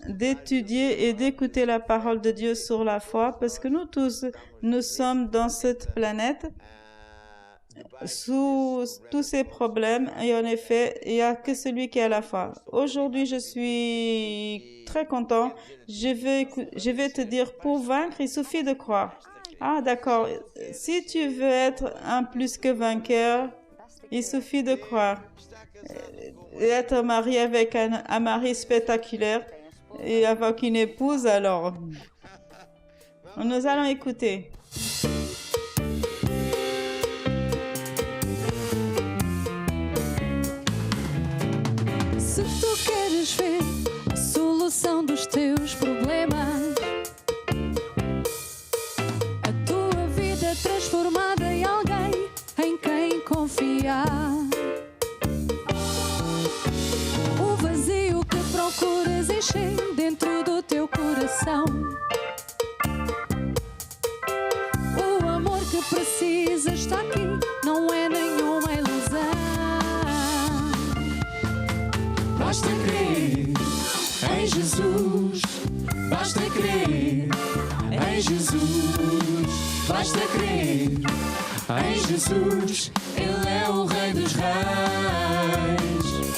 d'étudier et d'écouter la parole de Dieu sur la foi, parce que nous tous, nous sommes dans cette planète sous tous ces problèmes, et en effet, il n'y a que celui qui a la foi. Aujourd'hui, je suis très content. Je vais te dire, pour vaincre, il suffit de croire. Ah, d'accord. Si tu veux être un plus que vainqueur, il suffit de croire. Être marié avec un mari spectaculaire et avec une épouse, alors. Nous allons écouter. Se tu queres ver a solução dos teus problemas, a tua vida transformada em alguém em quem confiar, o vazio que procuras encher dentro do teu coração, o amor que basta crer em Jesus, basta crer em Jesus, basta crer em Jesus. Ele é o Rei dos Reis,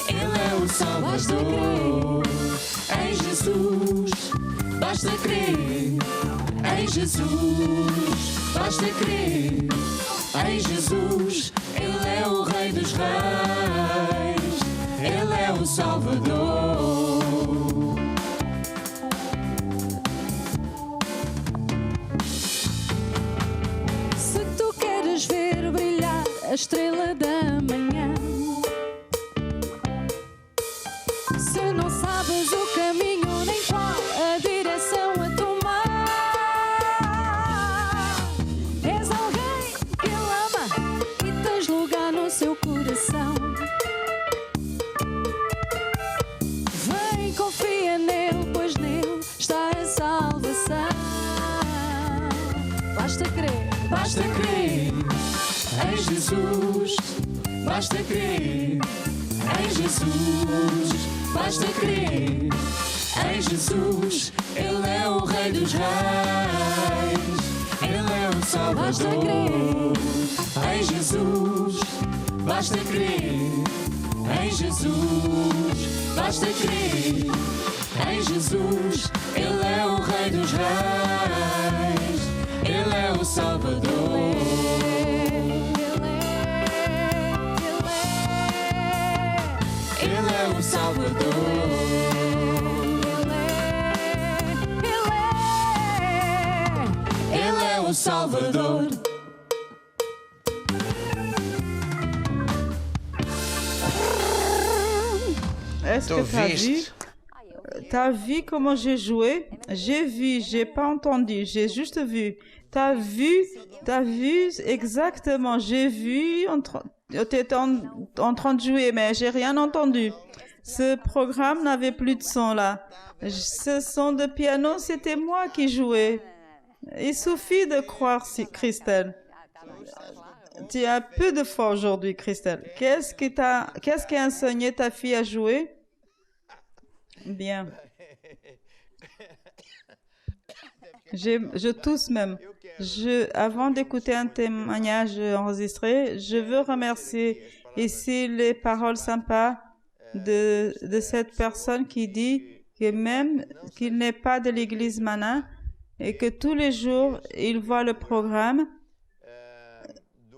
Ele é o Salvador. Em Jesus, basta crer em Jesus, basta crer em Jesus. Ele é o Rei dos Reis, Ele é o Salvador. Se tu queres ver brilhar a estrela da manhã, se não sabes o caminho nem qual a direção a tomar, és alguém que Ele ama e tens lugar no seu coração. Vem, confia nele, pois nele está a salvação. Basta crer, Basta crer em Jesus, basta crer em Jesus, basta crer em Jesus. Ele é o Rei dos Reis, Ele é o basta Salvador. crer. Em Jesus, basta crer em Jesus, basta crer em Jesus. Ele é o Rei dos Reis, Ele é o Salvador. Ele é o Salvador. Ele é o Salvador. Est-ce Tu que tu as vu? viste? T'as vu comment j'ai joué? J'ai vu, j'ai pas entendu, j'ai juste vu. T'as vu exactement, j'ai vu, t'étais en train de jouer, mais j'ai rien entendu. Ce programme n'avait plus de son là. Ce son de piano, c'était moi qui jouais. Il suffit de croire, Christelle. Tu as peu de foi aujourd'hui, Christelle. Qu'est-ce qui a enseigné ta fille à jouer? Bien. Je tousse même. Avant d'écouter un témoignage enregistré, je veux remercier ici les paroles sympas de cette personne qui dit que même qu'il n'est pas de l'église Mana et que tous les jours, il voit le programme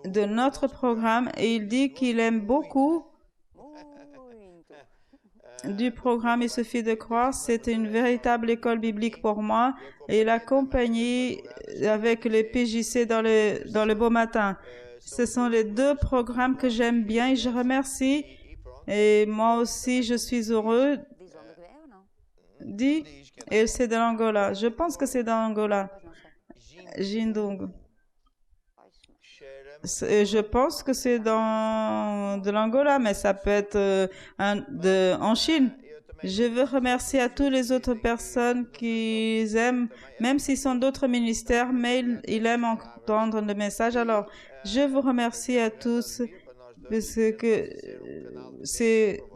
de notre programme et il dit qu'il aime beaucoup du programme Il suffit de croire. C'est une véritable école biblique pour moi et la compagnie avec les PJC dans le beau matin. Ce sont les deux programmes que j'aime bien et je remercie. Et moi aussi, je suis heureux. Dit, et c'est de l'Angola. Je pense que c'est dans l'Angola. Jindong. Je pense que c'est de l'Angola, mais ça peut être en Chine. Je veux remercier à toutes les autres personnes qui aiment, même s'ils sont d'autres ministères, mais ils aiment entendre le message. Alors, je vous remercie à tous parce que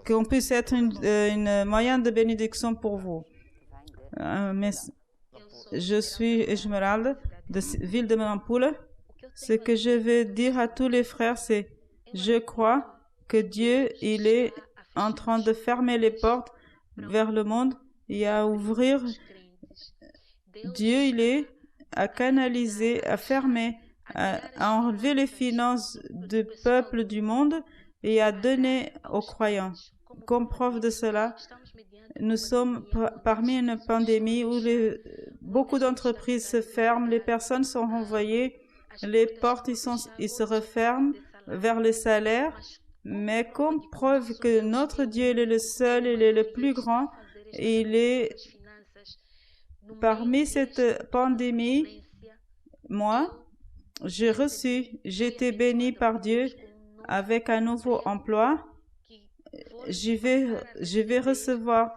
qu'on puisse être une moyen de bénédiction pour vous. Je suis Esmeralda, de ville de Melampoule. Ce que je veux dire à tous les frères, c'est je crois que Dieu, il est en train de fermer les portes vers le monde et à ouvrir. Dieu, il est à canaliser, à fermer, à enlever les finances du peuple du monde et à donner aux croyants. Comme preuve de cela, nous sommes parmi une pandémie où beaucoup d'entreprises se ferment, les personnes sont renvoyées, les portes ils se referment vers les salaires, mais comme preuve que notre Dieu il est le seul, il est le plus grand, il est parmi cette pandémie. Moi, j'ai été béni par Dieu avec un nouveau emploi. Je vais recevoir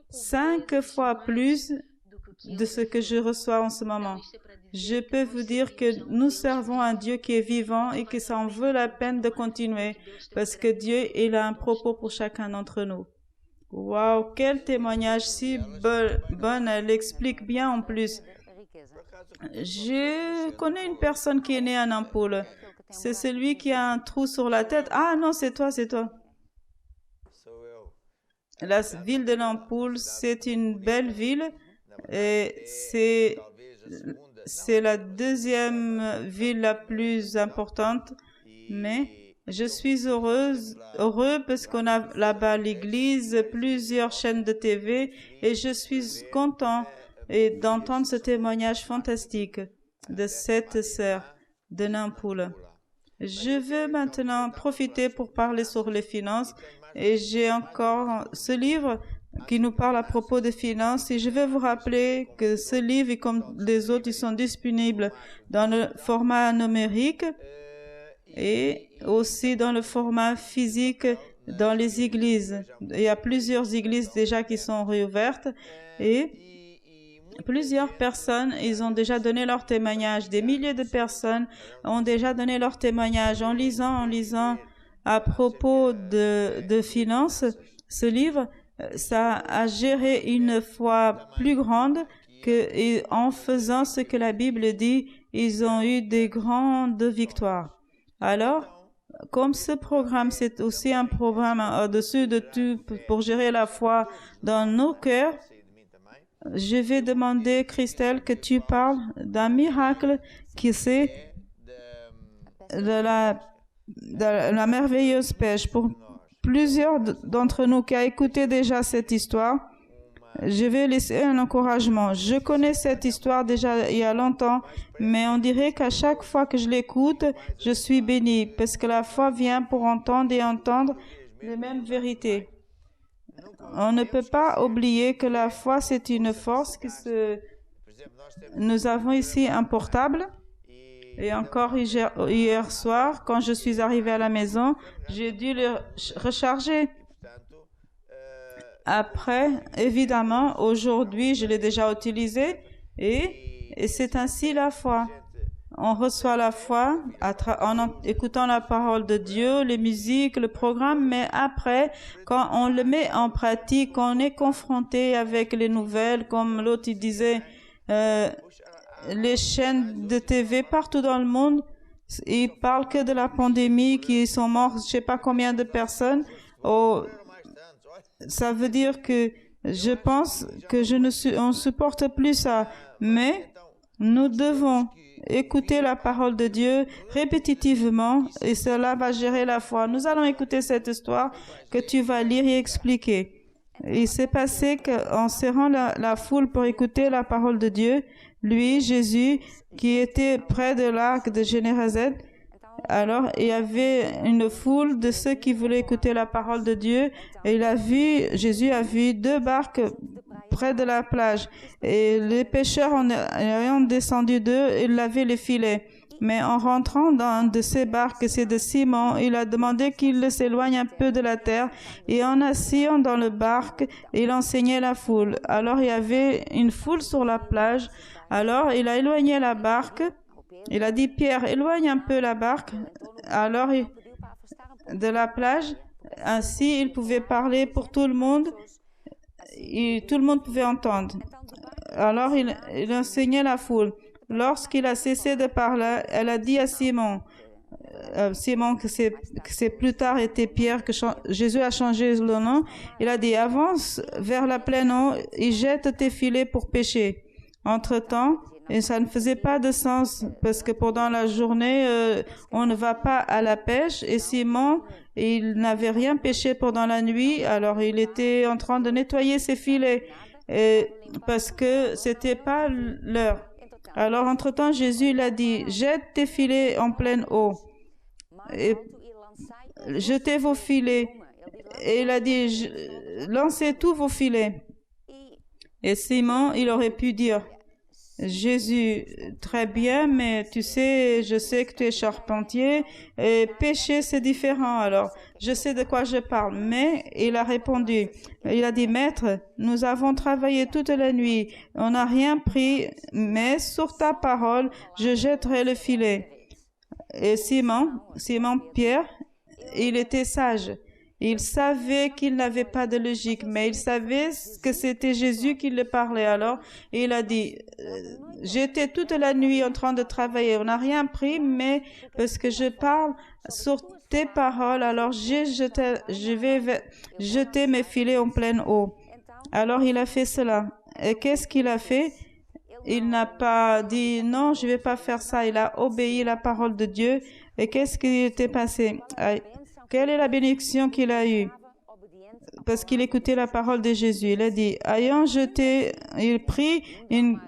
5 fois plus de ce que je reçois en ce moment. Je peux vous dire que nous servons un Dieu qui est vivant et que ça en vaut la peine de continuer parce que Dieu, il a un propos pour chacun d'entre nous. Waouh, quel témoignage si bon, elle explique bien en plus. Je connais une personne qui est née en ampoule. C'est celui qui a un trou sur la tête. Ah non, c'est toi, c'est toi. La ville de l'ampoule, c'est une belle ville et c'est la deuxième ville la plus importante, mais je suis heureux parce qu'on a là-bas l'église, plusieurs chaînes de TV et je suis content d'entendre ce témoignage fantastique de cette sœur de Nampoule. Je veux maintenant profiter pour parler sur les finances et j'ai encore ce livre qui nous parle à propos des finances et je veux vous rappeler que ce livre et comme les autres ils sont disponibles dans le format numérique et aussi dans le format physique dans les églises. Il y a plusieurs églises déjà qui sont réouvertes et plusieurs personnes, ils ont déjà donné leur témoignage. Des milliers de personnes ont déjà donné leur témoignage en lisant à propos de finances. Ce livre, ça a géré une foi plus grande que en faisant ce que la Bible dit, ils ont eu des grandes victoires. Alors, comme ce programme, c'est aussi un programme au-dessus de tout pour gérer la foi dans nos cœurs, je vais demander, Christelle, que tu parles d'un miracle qui c'est de la merveilleuse pêche. Pour plusieurs d'entre nous qui ont écouté déjà cette histoire, je vais laisser un encouragement. Je connais cette histoire déjà il y a longtemps, mais on dirait qu'à chaque fois que je l'écoute, je suis bénie parce que la foi vient pour entendre et entendre les mêmes vérités. On ne peut pas oublier que la foi, c'est une force nous avons ici un portable. Et encore hier soir, quand je suis arrivée à la maison, j'ai dû le recharger. Après, évidemment, aujourd'hui, je l'ai déjà utilisé et c'est ainsi la foi. On reçoit la foi en écoutant la parole de Dieu, les musiques, le programme, mais après, quand on le met en pratique, on est confronté avec les nouvelles, comme l'autre disait, les chaînes de TV partout dans le monde, ils parlent que de la pandémie, qui sont morts, je ne sais pas combien de personnes. Ça veut dire que je pense que on ne supporte plus ça, mais nous devons écouter la parole de Dieu répétitivement et cela va gérer la foi. Nous allons écouter cette histoire que tu vas lire et expliquer. Il s'est passé qu'en serrant la foule pour écouter la parole de Dieu, lui, Jésus, qui était près de l'arc de Génésaret, alors il y avait une foule de ceux qui voulaient écouter la parole de Dieu et Jésus a vu 2 barques près de la plage et les pêcheurs ayant descendu d'eux, ils lavaient les filets. Mais en rentrant dans de ces barques, c'est de Simon, il a demandé qu'il s'éloigne un peu de la terre et en assis dans le barque, il enseignait la foule. Alors il y avait une foule sur la plage. Alors il a éloigné la barque. Il a dit, Pierre, éloigne un peu la barque. Alors de la plage, ainsi il pouvait parler pour tout le monde. Et tout le monde pouvait entendre. Alors il enseignait la foule. Lorsqu'il a cessé de parler, elle a dit à Simon, que c'est plus tard était Pierre, que Jésus a changé le nom, il a dit, avance vers la pleine eau et jette tes filets pour pêcher. Entre-temps, et ça ne faisait pas de sens parce que pendant la journée, on ne va pas à la pêche et Simon, il n'avait rien pêché pendant la nuit, alors il était en train de nettoyer ses filets parce que c'était pas l'heure. Alors, entre-temps, Jésus il a dit, jette tes filets en pleine eau. Et jetez vos filets. Et il a dit, lancez tous vos filets. Et Simon, il aurait pu dire, Jésus, très bien, mais tu sais, je sais que tu es charpentier et péché c'est différent, alors je sais de quoi je parle. Mais il a répondu, il a dit, Maître, nous avons travaillé toute la nuit, on n'a rien pris, mais sur ta parole, je jetterai le filet. Et Simon Pierre, il était sage. Il savait qu'il n'avait pas de logique, mais il savait que c'était Jésus qui le parlait. Alors, il a dit, j'étais toute la nuit en train de travailler. On n'a rien pris, mais parce que je parle sur tes paroles, alors je vais jeter mes filets en pleine eau. Alors, il a fait cela. Et qu'est-ce qu'il a fait? Il n'a pas dit, non, je ne vais pas faire ça. Il a obéi à la parole de Dieu. Et qu'est-ce qui était passé? Quelle est la bénédiction qu'il a eue? Parce qu'il écoutait la parole de Jésus. Il a dit, ayant jeté, il prit une...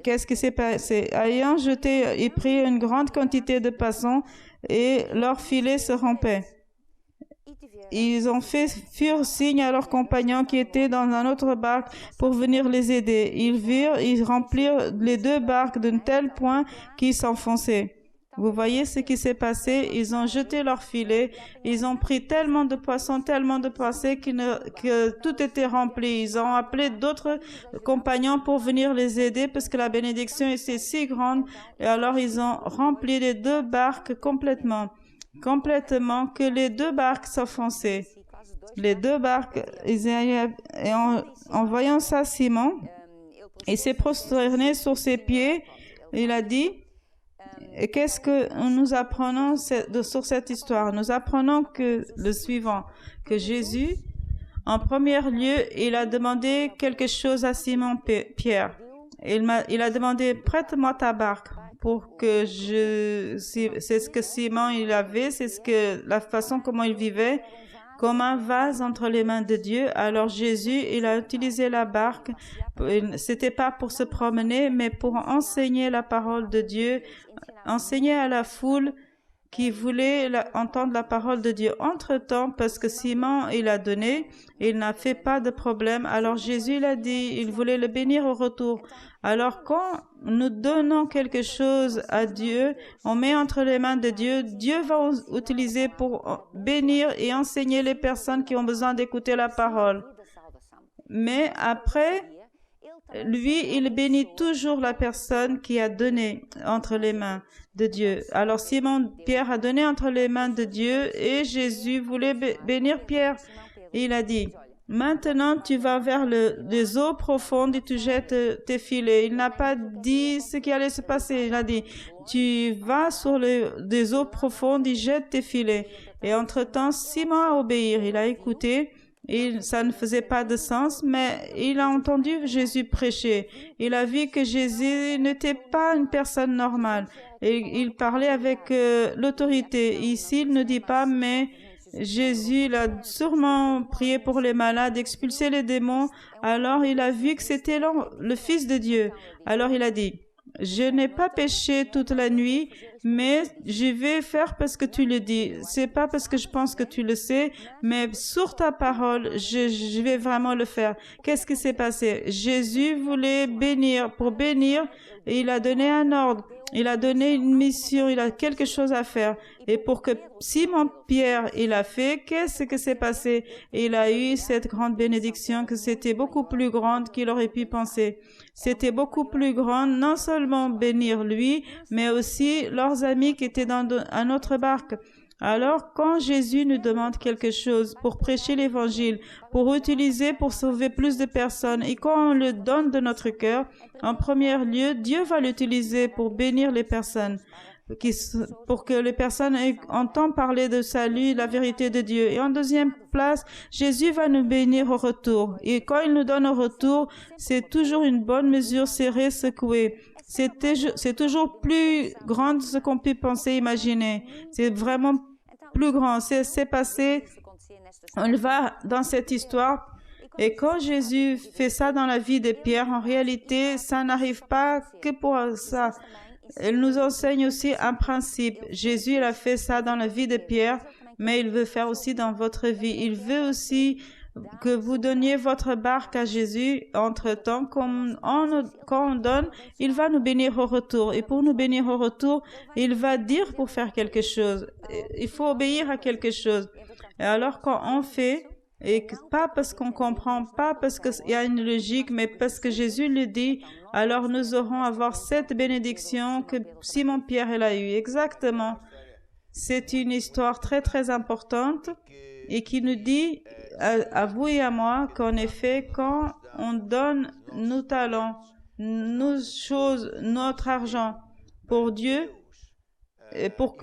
Qu'est-ce qui s'est passé? Ayant jeté, il prit une grande quantité de poissons et leur filet se rompait. Ils ont firent signe à leurs compagnons qui étaient dans un autre barque pour venir les aider. Ils remplirent les deux barques d'un tel point qu'ils s'enfonçaient. Vous voyez ce qui s'est passé? Ils ont jeté leur filet, ils ont pris tellement de poissons que tout était rempli. Ils ont appelé d'autres compagnons pour venir les aider parce que la bénédiction était si grande. Et alors ils ont rempli les deux barques complètement que les deux barques s'enfonçaient. Les deux barques, en voyant ça, Simon, il s'est prosterné sur ses pieds. Il a dit, et qu'est-ce que nous apprenons sur cette histoire? Nous apprenons que le suivant, que Jésus, en premier lieu, il a demandé quelque chose à Simon-Pierre. Il a demandé, prête-moi ta barque pour que c'est ce que Simon il avait, la façon comment il vivait, comme un vase entre les mains de Dieu. Alors Jésus, il a utilisé la barque. C'était pas pour se promener, mais pour enseigner la parole de Dieu, enseigner à la foule qui voulait entendre la parole de Dieu. Entre-temps, parce que Simon, il a donné, il n'a fait pas de problème. Alors Jésus, il a dit, il voulait le bénir au retour. Alors quand nous donnons quelque chose à Dieu, on met entre les mains de Dieu, Dieu va utiliser pour bénir et enseigner les personnes qui ont besoin d'écouter la parole. Mais après, lui, il bénit toujours la personne qui a donné entre les mains de Dieu. Alors Simon-Pierre a donné entre les mains de Dieu et Jésus voulait bénir Pierre. Il a dit, maintenant tu vas vers les eaux profondes et tu jettes tes filets. Il n'a pas dit ce qui allait se passer. Il a dit, tu vas sur les eaux profondes et jettes tes filets. Et entre-temps, Simon a obéi. Il a écouté. Ça ne faisait pas de sens, mais il a entendu Jésus prêcher. Il a vu que Jésus n'était pas une personne normale. Et il parlait avec l'autorité. Ici, il ne dit pas, mais Jésus, il a sûrement prié pour les malades, expulsé les démons. Alors, il a vu que c'était le Fils de Dieu. Alors, il a dit, je n'ai pas péché toute la nuit, mais je vais faire parce que tu le dis. C'est pas parce que je pense que tu le sais, mais sur ta parole, je vais vraiment le faire. Qu'est-ce qui s'est passé? Jésus voulait bénir. Pour bénir, il a donné un ordre. Il a donné une mission. Il a quelque chose à faire. Et pour que Simon-Pierre, il a fait, qu'est-ce qui s'est passé? Il a eu cette grande bénédiction que c'était beaucoup plus grande qu'il aurait pu penser. C'était beaucoup plus grand, non seulement bénir lui, mais aussi leurs amis qui étaient dans un autre barque. Alors, quand Jésus nous demande quelque chose pour prêcher l'évangile, pour utiliser, pour sauver plus de personnes, et quand on le donne de notre cœur, en premier lieu, Dieu va l'utiliser pour bénir les personnes, pour que les personnes entendent parler de salut, la vérité de Dieu. Et en deuxième place, Jésus va nous bénir au retour. Et quand il nous donne au retour, c'est toujours une bonne mesure serrée, secouée. C'est toujours plus grand de ce qu'on peut penser, imaginer. C'est vraiment plus grand. C'est passé. On va dans cette histoire. Et quand Jésus fait ça dans la vie de Pierre, en réalité, ça n'arrive pas que pour ça. Elle nous enseigne aussi un principe. Jésus, il a fait ça dans la vie de Pierre, mais il veut faire aussi dans votre vie. Il veut aussi que vous donniez votre barque à Jésus. Entre-temps, quand on donne, il va nous bénir au retour. Et pour nous bénir au retour, il va dire pour faire quelque chose. Il faut obéir à quelque chose. Et alors, quand on fait, et pas parce qu'on comprend, pas parce qu'il y a une logique, mais parce que Jésus le dit, alors nous aurons à avoir cette bénédiction que Simon-Pierre a eue. Exactement. C'est une histoire très importante et qui nous dit à vous et à moi qu'en effet, quand on donne nos talents, nos choses, notre argent pour Dieu, et pour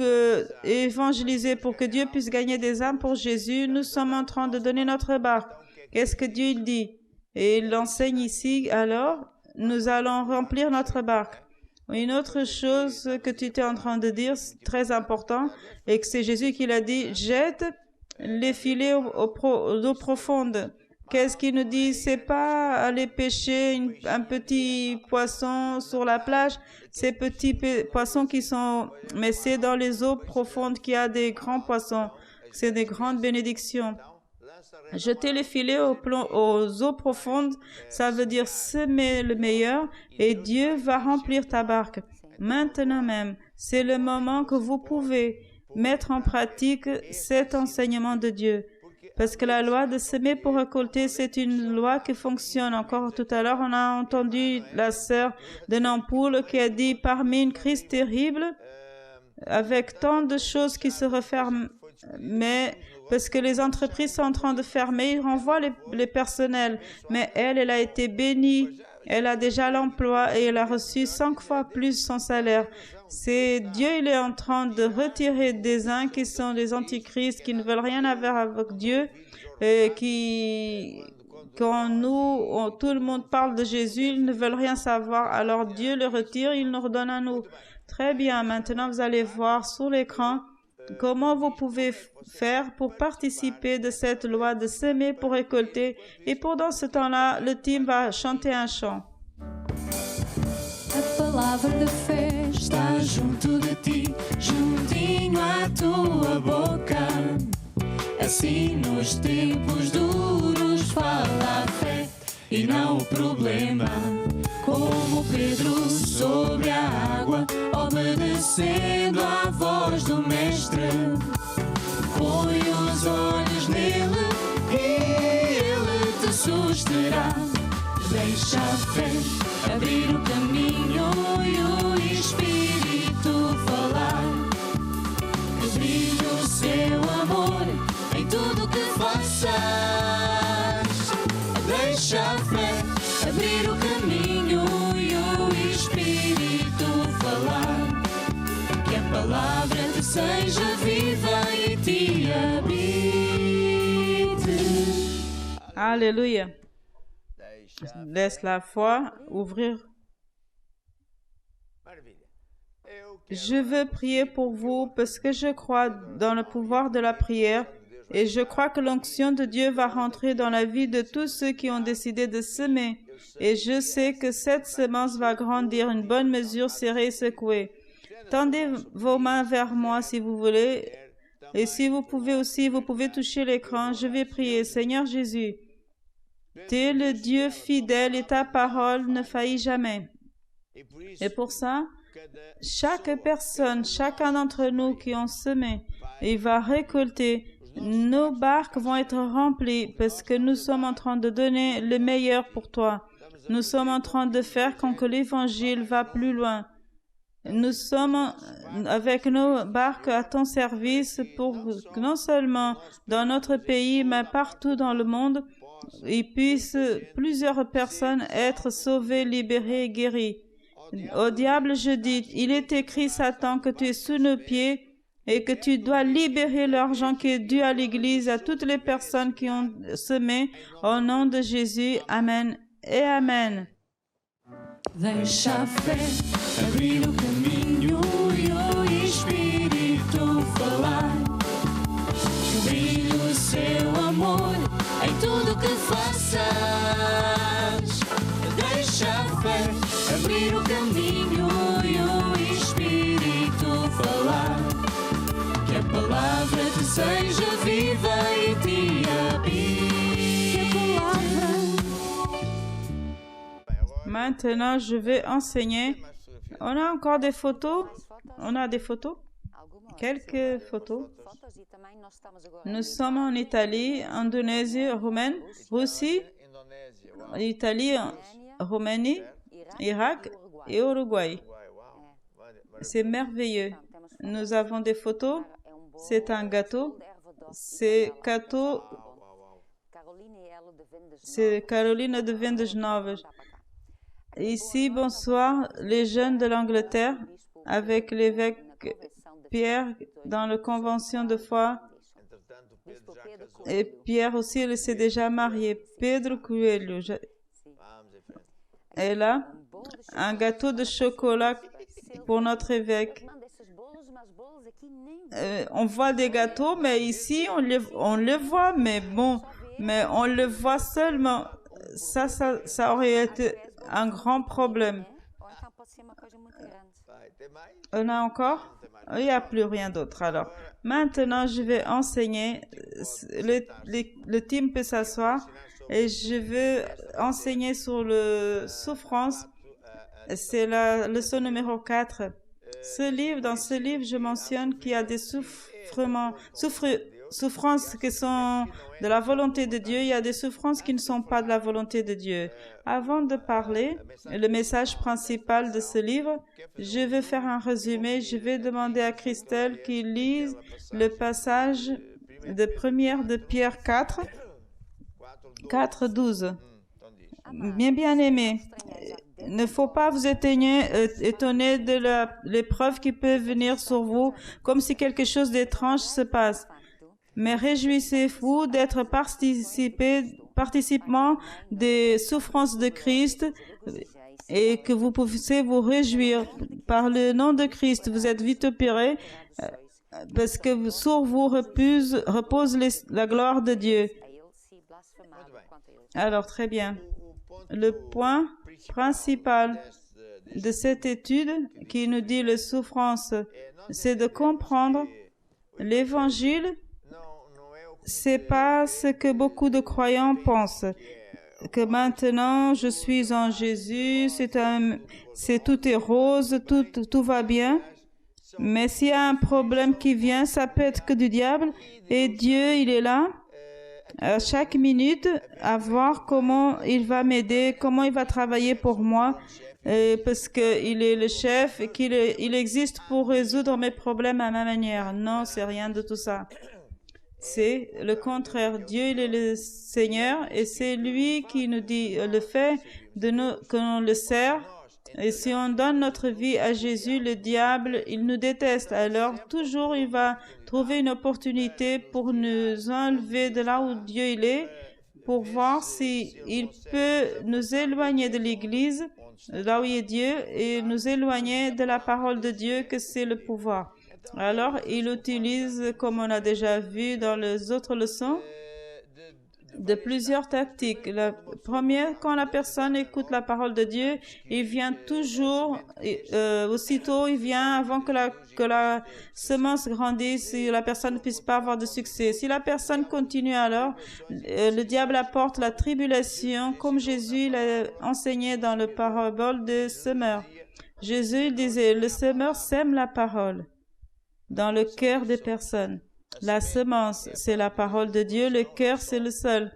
évangéliser, pour que Dieu puisse gagner des âmes pour Jésus, nous sommes en train de donner notre barque. Qu'est-ce que Dieu il dit? Et il l'enseigne ici, alors, nous allons remplir notre barque. Une autre chose que tu étais en train de dire, c'est très important, et que c'est Jésus qui l'a dit, jette les filets d'eau profonde. Qu'est-ce qu'il nous dit? C'est pas aller pêcher un petit poisson sur la plage, ces petits poissons qui sont, mais c'est dans les eaux profondes qu'il y a des grands poissons. C'est des grandes bénédictions. Jeter les filets aux eaux profondes, ça veut dire semer le meilleur et Dieu va remplir ta barque. Maintenant même, c'est le moment que vous pouvez mettre en pratique cet enseignement de Dieu. Parce que la loi de semer pour récolter, c'est une loi qui fonctionne. Encore tout à l'heure, on a entendu la sœur de Nampoule qui a dit, parmi une crise terrible, avec tant de choses qui se referment, mais parce que les entreprises sont en train de fermer, ils renvoient les personnels. Mais elle a été bénie. Elle a déjà l'emploi et elle a reçu 5 fois plus son salaire. C'est Dieu, il est en train de retirer des uns qui sont des antichrists, qui ne veulent rien avoir avec Dieu, et quand tout le monde parle de Jésus, ils ne veulent rien savoir. Alors Dieu le retire, il nous redonne à nous. Très bien, maintenant vous allez voir sur l'écran comment vous pouvez faire pour participer de cette loi de semer pour récolter. Et pendant ce temps-là, le team va chanter un chant. A palavra de fé Está junto de ti, juntinho à tua boca. Assim nos tempos duros fala a fé e não o problema. Como Pedro sobre a água, obedecendo à voz do Mestre. Põe os olhos nele e ele te susterá. Deixa a fé abrir o caminho e o Espírito falar. Que brilhe o seu amor em tudo que faças. Deixa a fé abrir o caminho e o Espírito falar. Que a palavra te seja viva e te habite. Alléluia. Laisse la foi ouvrir. Je veux prier pour vous parce que je crois dans le pouvoir de la prière et je crois que l'onction de Dieu va rentrer dans la vie de tous ceux qui ont décidé de semer. Et je sais que cette semence va grandir, une bonne mesure serrée et secouée. Tendez vos mains vers moi si vous voulez. Et si vous pouvez aussi, vous pouvez toucher l'écran. Je vais prier. Seigneur Jésus, tu es le Dieu fidèle et ta parole ne faillit jamais. Et pour ça, chaque personne, chacun d'entre nous qui ont semé, il va récolter. Nos barques vont être remplies parce que nous sommes en train de donner le meilleur pour toi. Nous sommes en train de faire que l'évangile va plus loin. Nous sommes avec nos barques à ton service pour que non seulement dans notre pays, mais partout dans le monde, il puisse plusieurs personnes être sauvées, libérées et guéries. Au diable, je dis, il est écrit, Satan, que tu es sous nos pieds et que tu dois libérer l'argent qui est dû à l'Église, à toutes les personnes qui ont semé, au nom de Jésus. Amen et Amen. Deixa a fé abrir o caminho e o Espírito falar. Que brilhe o seu amor em tudo que faças. Deixa a fé abrir o caminho e o Espírito falar. Que a palavra te seja viva e te habite. Maintenant, je vais enseigner. On a encore des photos? On a des photos? Quelques photos. Nous sommes en Italie, Indonésie, Roumanie, Russie, Italie, Roumanie, Irak et Uruguay. C'est merveilleux. Nous avons des photos C'est un gâteau. C'est gâteau. C'est Caroline de Vendes Novas. Ici, bonsoir, les jeunes de l'Angleterre, avec l'évêque Pierre dans la convention de foi. Et Pierre aussi, il s'est déjà marié. Pedro Coelho. Et là, un gâteau de chocolat pour notre évêque. On voit des gâteaux, mais ici, on le voit, mais bon, mais on le voit seulement. Ça aurait été un grand problème. On a encore? Il n'y a plus rien d'autre alors. Maintenant, je vais enseigner. Le team peut s'asseoir et je vais enseigner sur la souffrance. C'est la leçon numéro 4. Dans ce livre, je mentionne qu'il y a des souffrances qui sont de la volonté de Dieu, il y a des souffrances qui ne sont pas de la volonté de Dieu. Avant de parler, le message principal de ce livre, je vais faire un résumé. Je vais demander à Christelle qu'il lise le passage de première de Pierre 4, 12. Bien aimé, ne faut pas vous étonner de l'épreuve qui peut venir sur vous, comme si quelque chose d'étrange se passe. Mais réjouissez-vous d'être participants des souffrances de Christ et que vous puissiez vous réjouir. Par le nom de Christ, vous êtes vitupérés parce que sur vous repose la gloire de Dieu. Alors, très bien. Le point principal de cette étude qui nous dit les souffrances, c'est de comprendre l'Évangile. C'est pas ce que beaucoup de croyants pensent, que maintenant je suis en Jésus, tout est rose, tout va bien. Mais s'il y a un problème qui vient, ça peut être que du diable. Et Dieu, il est là à chaque minute à voir comment il va m'aider, comment il va travailler pour moi, parce qu'il est le chef et il existe pour résoudre mes problèmes à ma manière. Non, c'est rien de tout ça. C'est le contraire. Dieu, il est le Seigneur et c'est lui qui nous dit le fait que l'on le sert. Et si on donne notre vie à Jésus, le diable, il nous déteste. Alors, toujours, il va trouver une opportunité pour nous enlever de là où Dieu il est, pour voir s'il peut nous éloigner de l'Église, là où il est Dieu, et nous éloigner de la parole de Dieu, que c'est le pouvoir. Alors, il utilise, comme on a déjà vu dans les autres leçons, de plusieurs tactiques. La première, quand la personne écoute la parole de Dieu, il vient toujours, aussitôt, il vient avant que la semence grandisse, et la personne ne puisse pas avoir de succès. Si la personne continue alors, le diable apporte la tribulation, comme Jésus l'a enseigné dans le parabole de semeur. Jésus disait, le semeur sème la parole dans le cœur des personnes. La semence, c'est la parole de Dieu. Le cœur, c'est le sol.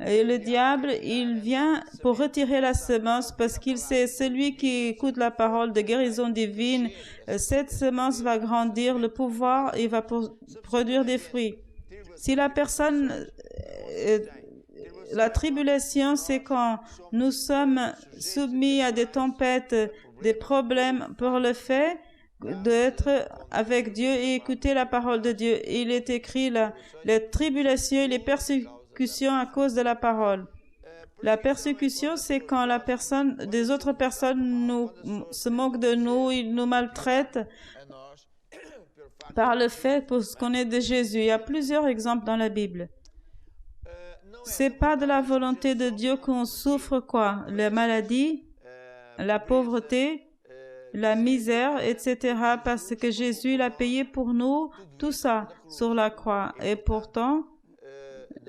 Et le diable, il vient pour retirer la semence parce qu'il sait, celui qui écoute la parole de guérison divine, cette semence va grandir, le pouvoir, il va produire des fruits. Si la personne... la tribulation, c'est quand nous sommes soumis à des tempêtes, des problèmes pour le fait d'être avec Dieu et écouter la parole de Dieu. Il est écrit là, les tribulations et les persécutions à cause de la parole. La persécution, c'est quand des autres personnes se moquent de nous, ils nous maltraitent par le fait qu'on est de Jésus. Il y a plusieurs exemples dans la Bible. C'est pas de la volonté de Dieu qu'on souffre quoi? La maladie, la pauvreté, la misère, etc. Parce que Jésus l'a payé pour nous, tout ça, sur la croix. Et pourtant,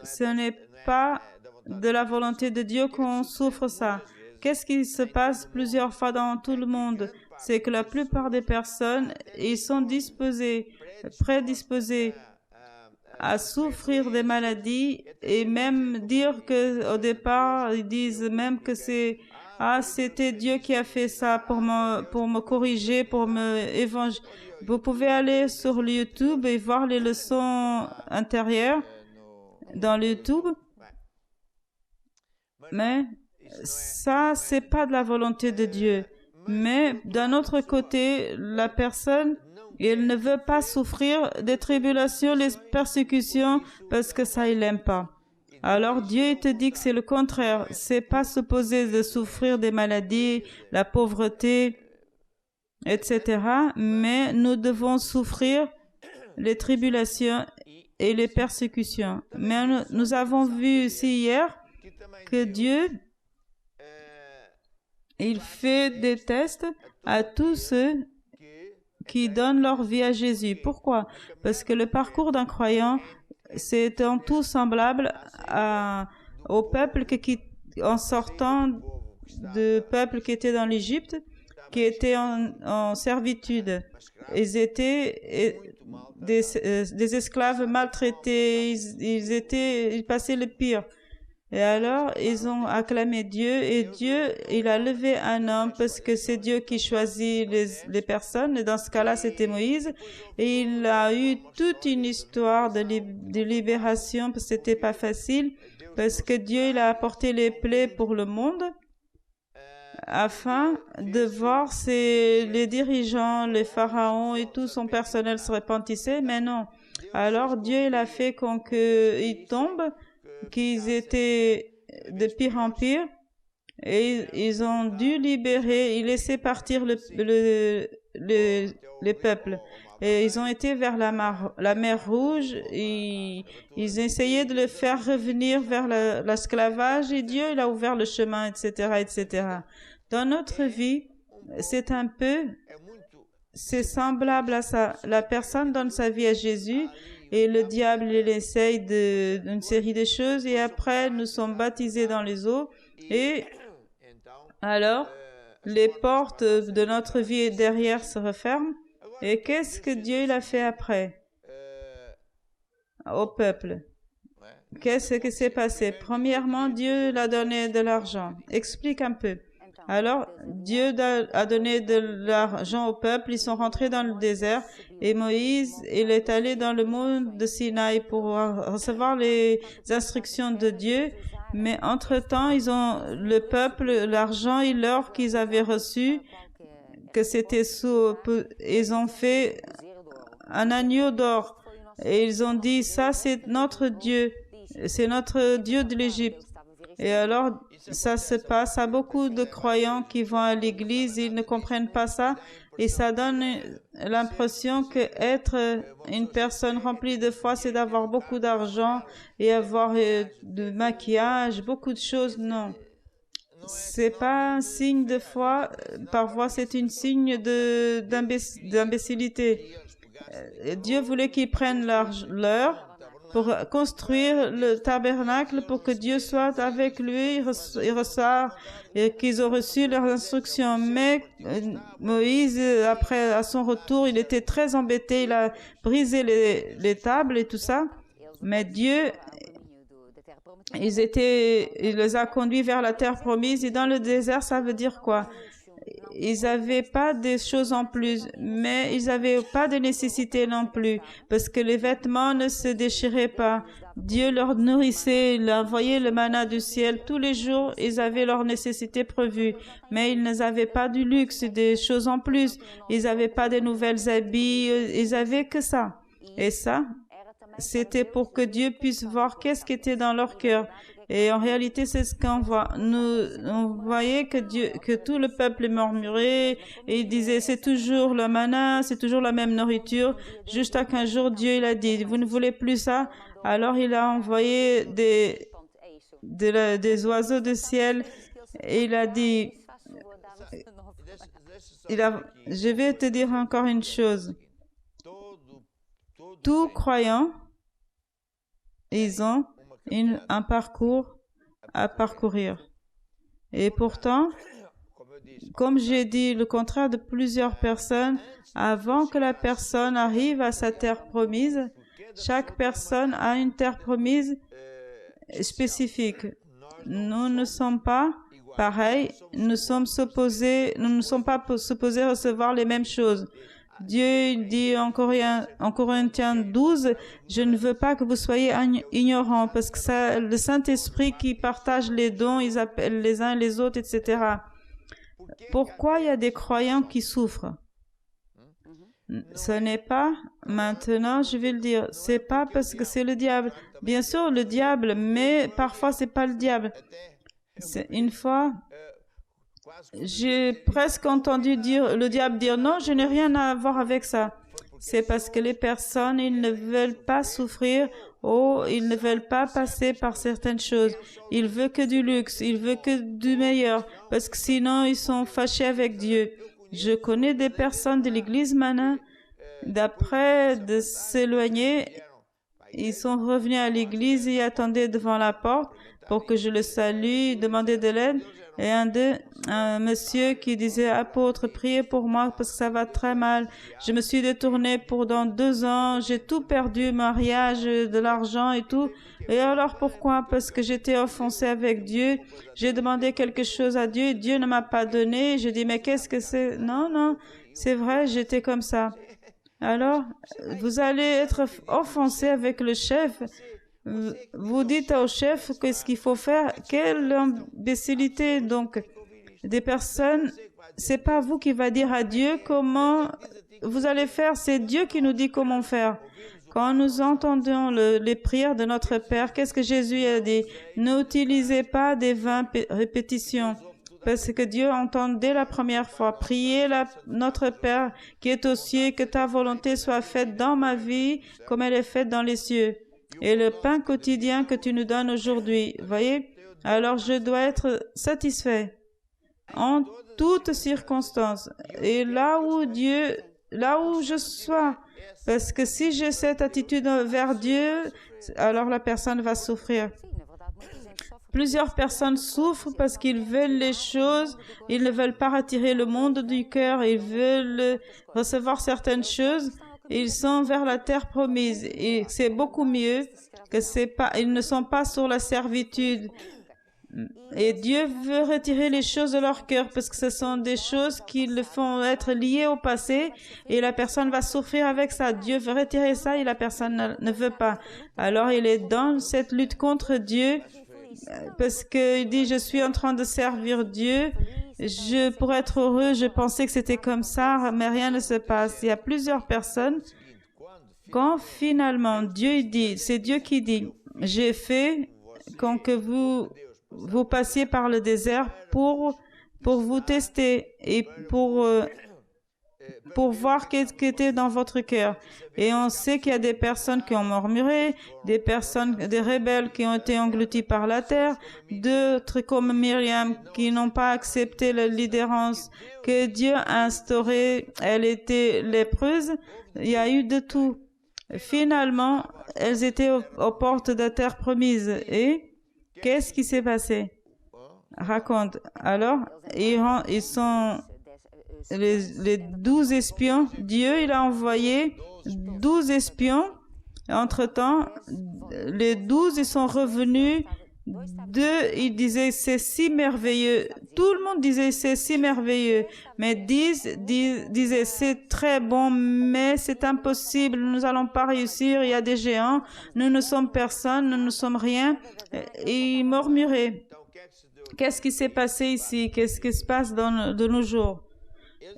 ce n'est pas de la volonté de Dieu qu'on souffre ça. Qu'est-ce qui se passe plusieurs fois dans tout le monde? C'est que la plupart des personnes, ils sont prédisposés à souffrir des maladies et même dire que au départ, ils disent même que c'est ah, c'était Dieu qui a fait ça pour me corriger, pour me évangéliser. Vous pouvez aller sur le YouTube et voir les leçons intérieures dans le YouTube. Mais ça, c'est pas de la volonté de Dieu. Mais d'un autre côté, la personne, elle ne veut pas souffrir des tribulations, les persécutions, parce que ça, il n'aime pas. Alors Dieu il te dit que c'est le contraire. C'est pas supposé de souffrir des maladies, la pauvreté, etc. Mais nous devons souffrir les tribulations et les persécutions. Mais nous avons vu ici hier que Dieu, il fait des tests à tous ceux qui donnent leur vie à Jésus. Pourquoi? Parce que le parcours d'un croyant, c'est en tout semblable au peuple en sortant du peuple qui était dans l'Égypte, qui était en servitude. Ils étaient des esclaves maltraités, ils passaient le pire. Et alors, ils ont acclamé Dieu et Dieu, il a levé un homme parce que c'est Dieu qui choisit les personnes. Et dans ce cas-là, c'était Moïse. Et il a eu toute une histoire de libération parce que c'était pas facile. Parce que Dieu, il a apporté les plaies pour le monde afin de voir les dirigeants, les pharaons et tout son personnel se repentissaient. Mais non. Alors, Dieu, il a fait qu'ils tombent, qu'ils étaient de pire en pire et ils ont dû libérer et laisser partir les peuples. Et ils ont été vers la mer Rouge et ils essayaient de le faire revenir vers l'esclavage et Dieu il a ouvert le chemin, etc., etc. Dans notre vie, c'est semblable à ça. La personne donne sa vie à Jésus et le diable, il essaye d'une série de choses et après, nous sommes baptisés dans les eaux et alors, les portes de notre vie derrière se referment et qu'est-ce que Dieu il a fait après au peuple? Qu'est-ce qui s'est passé? Premièrement, Dieu l'a donné de l'argent. Explique un peu. Alors, Dieu a donné de l'argent au peuple, ils sont rentrés dans le désert et Moïse, il est allé dans le mont de Sinaï pour recevoir les instructions de Dieu, mais entre-temps, le peuple, l'argent et l'or qu'ils avaient reçu, que c'était ils ont fait un agneau d'or et ils ont dit, ça c'est notre Dieu de l'Égypte. Et alors, ça se passe à beaucoup de croyants qui vont à l'église, ils ne comprennent pas ça et ça donne l'impression que être une personne remplie de foi, c'est d'avoir beaucoup d'argent et avoir de maquillage, beaucoup de choses. Non, c'est pas un signe de foi. Parfois, c'est un signe d'imbécilité. Dieu voulait qu'ils prennent leur pour construire le tabernacle pour que Dieu soit avec lui, il ressort et qu'ils ont reçu leurs instructions. Mais Moïse, après, à son retour, il était très embêté, il a brisé les tables et tout ça. Mais Dieu, il les a conduits vers la terre promise. Et dans le désert, ça veut dire quoi? Ils n'avaient pas des choses en plus, mais ils n'avaient pas de nécessité non plus, parce que les vêtements ne se déchiraient pas. Dieu leur nourrissait, il envoyait le manna du ciel. Tous les jours, ils avaient leurs nécessités prévues, mais ils n'avaient pas du luxe, des choses en plus. Ils n'avaient pas de nouvelles habits, ils avaient que ça. Et ça, c'était pour que Dieu puisse voir qu'est-ce qui était dans leur cœur. Et en réalité, c'est ce qu'on voit. On voyait que tout le peuple murmurait et il disait, c'est toujours le manna, c'est toujours la même nourriture. Jusqu'à qu'un jour, Dieu, il a dit, vous ne voulez plus ça? Alors, il a envoyé des oiseaux du ciel et il a dit, je vais te dire encore une chose. Tout croyant, ils ont un parcours à parcourir. Et pourtant, comme j'ai dit le contraire de plusieurs personnes, avant que la personne arrive à sa terre promise, chaque personne a une terre promise spécifique. Nous ne sommes pas pareil, nous ne sommes pas supposés recevoir les mêmes choses. Dieu dit en Corinthiens 12, je ne veux pas que vous soyez ignorants, parce que c'est le Saint-Esprit qui partage les dons, ils appellent les uns les autres, etc. Pourquoi il y a des croyants qui souffrent? Ce n'est pas, maintenant je vais le dire, c'est pas parce que c'est le diable. Bien sûr le diable, mais parfois c'est pas le diable. Une fois, j'ai presque entendu le diable dire non, je n'ai rien à voir avec ça. C'est parce que les personnes, ils ne veulent pas souffrir ou ils ne veulent pas passer par certaines choses. Ils veulent que du luxe, ils veulent que du meilleur, parce que sinon ils sont fâchés avec Dieu. Je connais des personnes de l'église maintenant, d'après de s'éloigner, ils sont revenus à l'église et attendaient devant la porte pour que je le salue, demander de l'aide. Et un monsieur qui disait, apôtre, priez pour moi parce que ça va très mal. Je me suis détourné pendant 2 ans, j'ai tout perdu, mariage, de l'argent et tout. Et alors pourquoi? Parce que j'étais offensé avec Dieu. J'ai demandé quelque chose à Dieu, Dieu ne m'a pas donné. Je dis, mais qu'est-ce que c'est? Non, c'est vrai, j'étais comme ça. Alors, vous allez être offensé avec le chef. Vous dites au chef qu'est-ce qu'il faut faire. Quelle imbécilité. Donc, des personnes, c'est pas vous qui va dire à Dieu comment vous allez faire, c'est Dieu qui nous dit comment faire. Quand nous entendons les prières de notre Père, qu'est-ce que Jésus a dit? N'utilisez pas des vaines répétitions. Parce que Dieu entend dès la première fois. Priez notre Père qui est aux cieux, que ta volonté soit faite dans ma vie comme elle est faite dans les cieux. Et le pain quotidien que tu nous donnes aujourd'hui, voyez, alors je dois être satisfait en toutes circonstances. Et là où je sois, parce que si j'ai cette attitude vers Dieu, alors la personne va souffrir. Plusieurs personnes souffrent parce qu'ils veulent les choses, ils ne veulent pas retirer le monde du cœur, ils veulent recevoir certaines choses. Ils sont vers la terre promise et c'est beaucoup mieux que ils ne sont pas sur la servitude. Et Dieu veut retirer les choses de leur cœur parce que ce sont des choses qui le font être liées au passé et la personne va souffrir avec ça. Dieu veut retirer ça et la personne ne veut pas. Alors il est dans cette lutte contre Dieu parce qu'il dit je suis en train de servir Dieu. Pour être heureux, je pensais que c'était comme ça, mais rien ne se passe. Il y a plusieurs personnes, quand finalement Dieu dit, c'est Dieu qui dit, j'ai fait quand que vous passiez par le désert pour vous tester et pour voir qu'est-ce qui était dans votre cœur. Et on sait qu'il y a des personnes qui ont murmuré, des rebelles qui ont été engloutis par la terre, d'autres comme Myriam qui n'ont pas accepté la leaderance que Dieu a instaurée. Elle était lépreuse. Il y a eu de tout. Finalement, elles étaient aux portes de la terre promise. Et qu'est-ce qui s'est passé? Raconte. Alors, ils sont les 12 espions. Dieu, il a envoyé 12 espions. Entre-temps, les 12, ils sont revenus. Ils disaient, c'est si merveilleux. Tout le monde disait, c'est si merveilleux. Mais 10 disaient, c'est très bon, mais c'est impossible. Nous n'allons pas réussir. Il y a des géants. Nous ne sommes personne. Nous ne sommes rien. Et ils murmuraient. Qu'est-ce qui s'est passé ici? Qu'est-ce qui se passe de nos jours?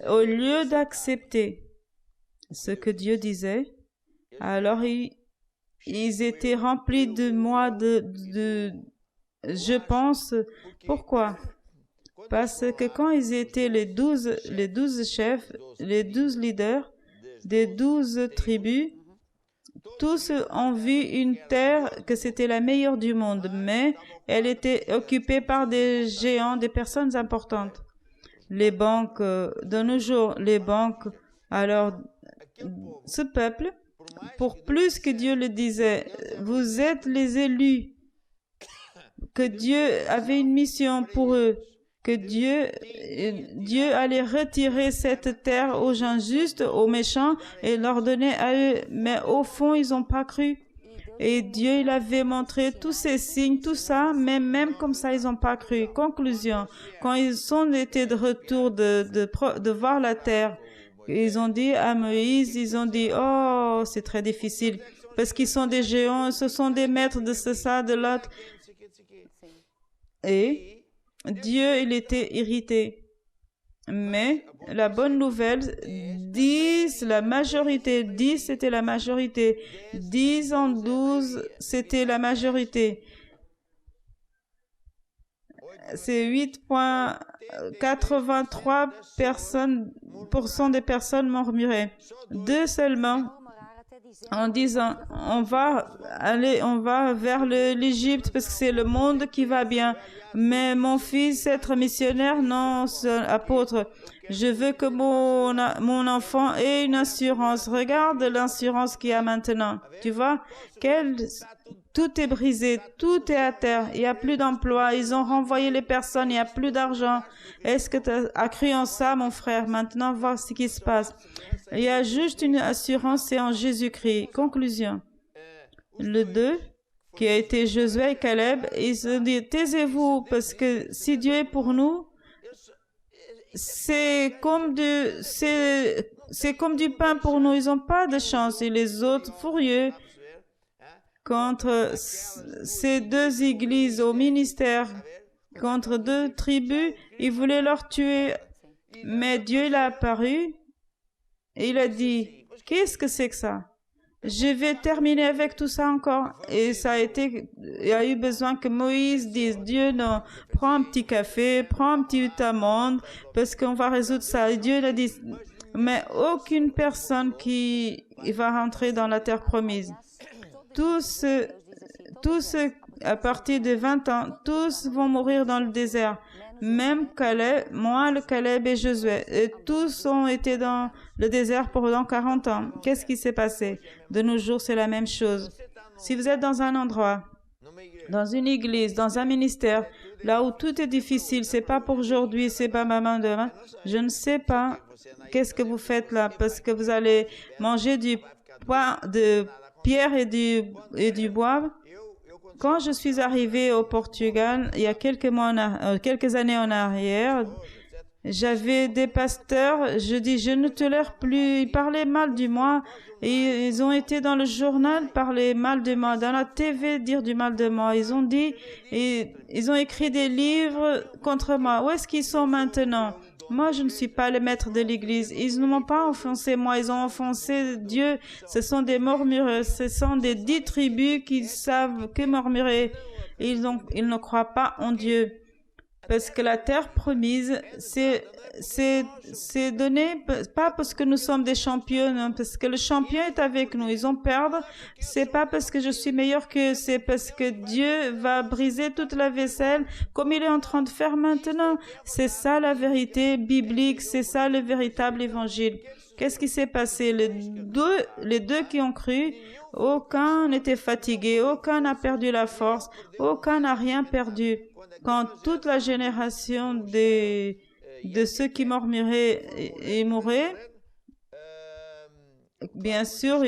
Au lieu d'accepter ce que Dieu disait, alors ils étaient remplis de moi, je pense. Pourquoi? Parce que quand ils étaient les 12 chefs, les 12 leaders des 12 tribus, tous ont vu une terre que c'était la meilleure du monde, mais elle était occupée par des géants, des personnes importantes. Les banques de nos jours, alors ce peuple, pour plus que Dieu le disait, vous êtes les élus, que Dieu avait une mission pour eux, que Dieu allait retirer cette terre aux gens justes, aux méchants et leur donner à eux, mais au fond ils n'ont pas cru. Et Dieu, il avait montré tous ces signes, tout ça, mais même comme ça, ils n'ont pas cru. Conclusion, quand ils ont été de retour de voir la terre, ils ont dit à Moïse, ils ont dit, oh, c'est très difficile, parce qu'ils sont des géants, ce sont des maîtres de ce, ça, de l'autre. Et Dieu, il était irrité. Mais la bonne nouvelle, 10, la majorité, 10 c'était la majorité, 10 en 12 c'était la majorité. C'est 8,83% des personnes murmuraient. 2 seulement en disant on va vers l'Égypte parce que c'est le monde qui va bien. Mais mon fils, être missionnaire, non, apôtre. Je veux que mon enfant ait une assurance. Regarde l'assurance qu'il y a maintenant. Tu vois, tout est brisé, tout est à terre. Il n'y a plus d'emploi. Ils ont renvoyé les personnes. Il n'y a plus d'argent. Est-ce que tu as cru en ça, mon frère? Maintenant, voir ce qui se passe. Il y a juste une assurance, c'est en Jésus-Christ. Conclusion. Le 2, qui a été Josué et Caleb, ils se disent, taisez-vous, parce que si Dieu est pour nous, c'est comme du pain pour nous. Ils n'ont pas de chance. Et les autres, furieux, contre ces 2 églises au ministère, contre 2 tribus, ils voulaient leur tuer. Mais Dieu, il a apparu et il a dit, qu'est-ce que c'est que ça? Je vais terminer avec tout ça encore. Et il y a eu besoin que Moïse dise, Dieu, non, prends un petit café, prends un petit amande, parce qu'on va résoudre ça. Et Dieu, il a dit, mais aucune personne qui va rentrer dans la terre promise. Tous à partir de 20 ans, tous vont mourir dans le désert. Même Caleb, moi, le Caleb et Josué, et tous ont été dans le désert pendant 40 ans. Qu'est-ce qui s'est passé? De nos jours, c'est la même chose. Si vous êtes dans un endroit, dans une église, dans un ministère, là où tout est difficile, c'est pas pour aujourd'hui, c'est pas maman demain, je ne sais pas qu'est-ce que vous faites là, parce que vous allez manger de pierre et du bois. Quand je suis arrivée au Portugal, il y a quelques années en arrière, j'avais des pasteurs, je dis, je ne tolère plus, ils parlaient mal de moi, et ils ont été dans le journal parler mal de moi, dans la TV dire du mal de moi, ils ont dit, et ils ont écrit des livres contre moi. Où est-ce qu'ils sont maintenant? Moi, je ne suis pas le maître de l'église. Ils ne m'ont pas offensé, moi. Ils ont offensé Dieu. Ce sont des murmureurs. Ce sont des 10 tribus qui savent que murmurer. Ils ne croient pas en Dieu. Parce que la terre promise, c'est donné, pas parce que nous sommes des champions, non, parce que le champion est avec nous. Ils ont perdre. C'est pas parce que je suis meilleur que, c'est parce que Dieu va briser toute la vaisselle comme il est en train de faire maintenant. C'est ça la vérité biblique. C'est ça le véritable évangile. Qu'est-ce qui s'est passé? Les deux qui ont cru, aucun n'était fatigué, aucun n'a perdu la force, aucun n'a rien perdu. Quand toute la génération de ceux qui murmuraient et mouraient, bien sûr,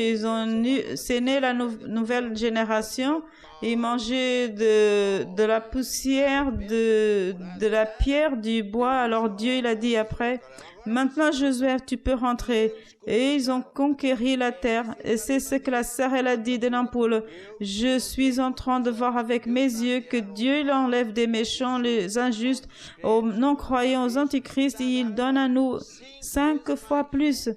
c'est né la nouvelle génération. Ils mangeaient de la poussière, de la pierre, du bois. Alors Dieu, il a dit après, maintenant Josué, tu peux rentrer. Et ils ont conquéri la terre. Et c'est ce que la sœur, elle a dit de l'ampoule. Je suis en train de voir avec mes yeux que Dieu, il enlève des méchants, les injustes, aux non-croyants, aux antichrists, et il donne à nous 5 fois plus.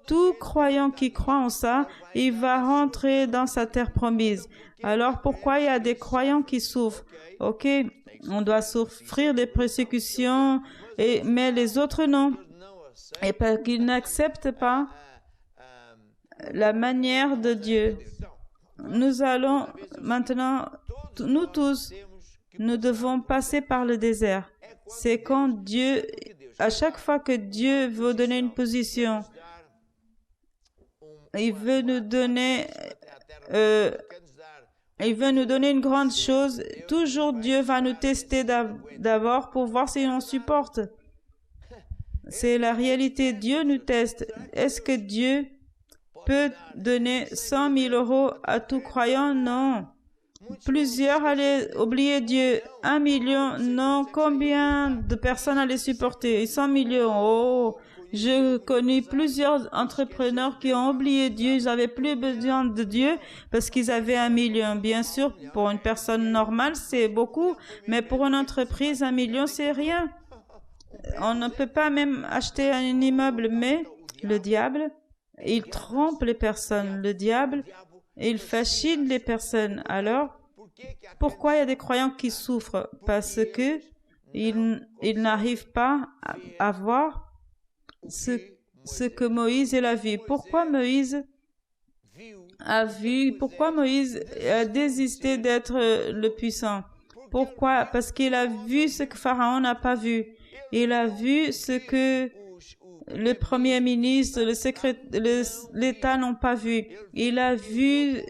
Tout croyant qui croit en ça, il va rentrer dans sa terre promise. Alors pourquoi il y a des croyants qui souffrent? Ok, on doit souffrir des persécutions, mais les autres non. Et parce qu'ils n'acceptent pas la manière de Dieu. Nous allons maintenant, nous tous, nous devons passer par le désert. C'est quand Dieu, à chaque fois que Dieu veut donner une position, il veut nous donner une grande chose. Toujours Dieu va nous tester d'abord pour voir si on supporte. C'est la réalité. Dieu nous teste. Est-ce que Dieu peut donner 100 000 euros à tout croyant? Non. Plusieurs allaient oublier Dieu. 1 million? Non. Combien de personnes allaient supporter? 100 millions? Oh, je connais plusieurs entrepreneurs qui ont oublié Dieu. Ils n'avaient plus besoin de Dieu parce qu'ils avaient 1 million. Bien sûr, pour une personne normale, c'est beaucoup, mais pour une entreprise, 1 million, c'est rien. On ne peut pas même acheter un immeuble, mais le diable, il trompe les personnes. Le diable, il fascine les personnes. Alors, pourquoi il y a des croyants qui souffrent? Parce que ils n'arrivent pas à voir ce que Moïse a vu. Pourquoi Moïse a vu? Pourquoi Moïse a désisté d'être le puissant? Pourquoi? Parce qu'il a vu ce que Pharaon n'a pas vu. Il a vu ce que le premier ministre, l'État n'ont pas vu. Il a vu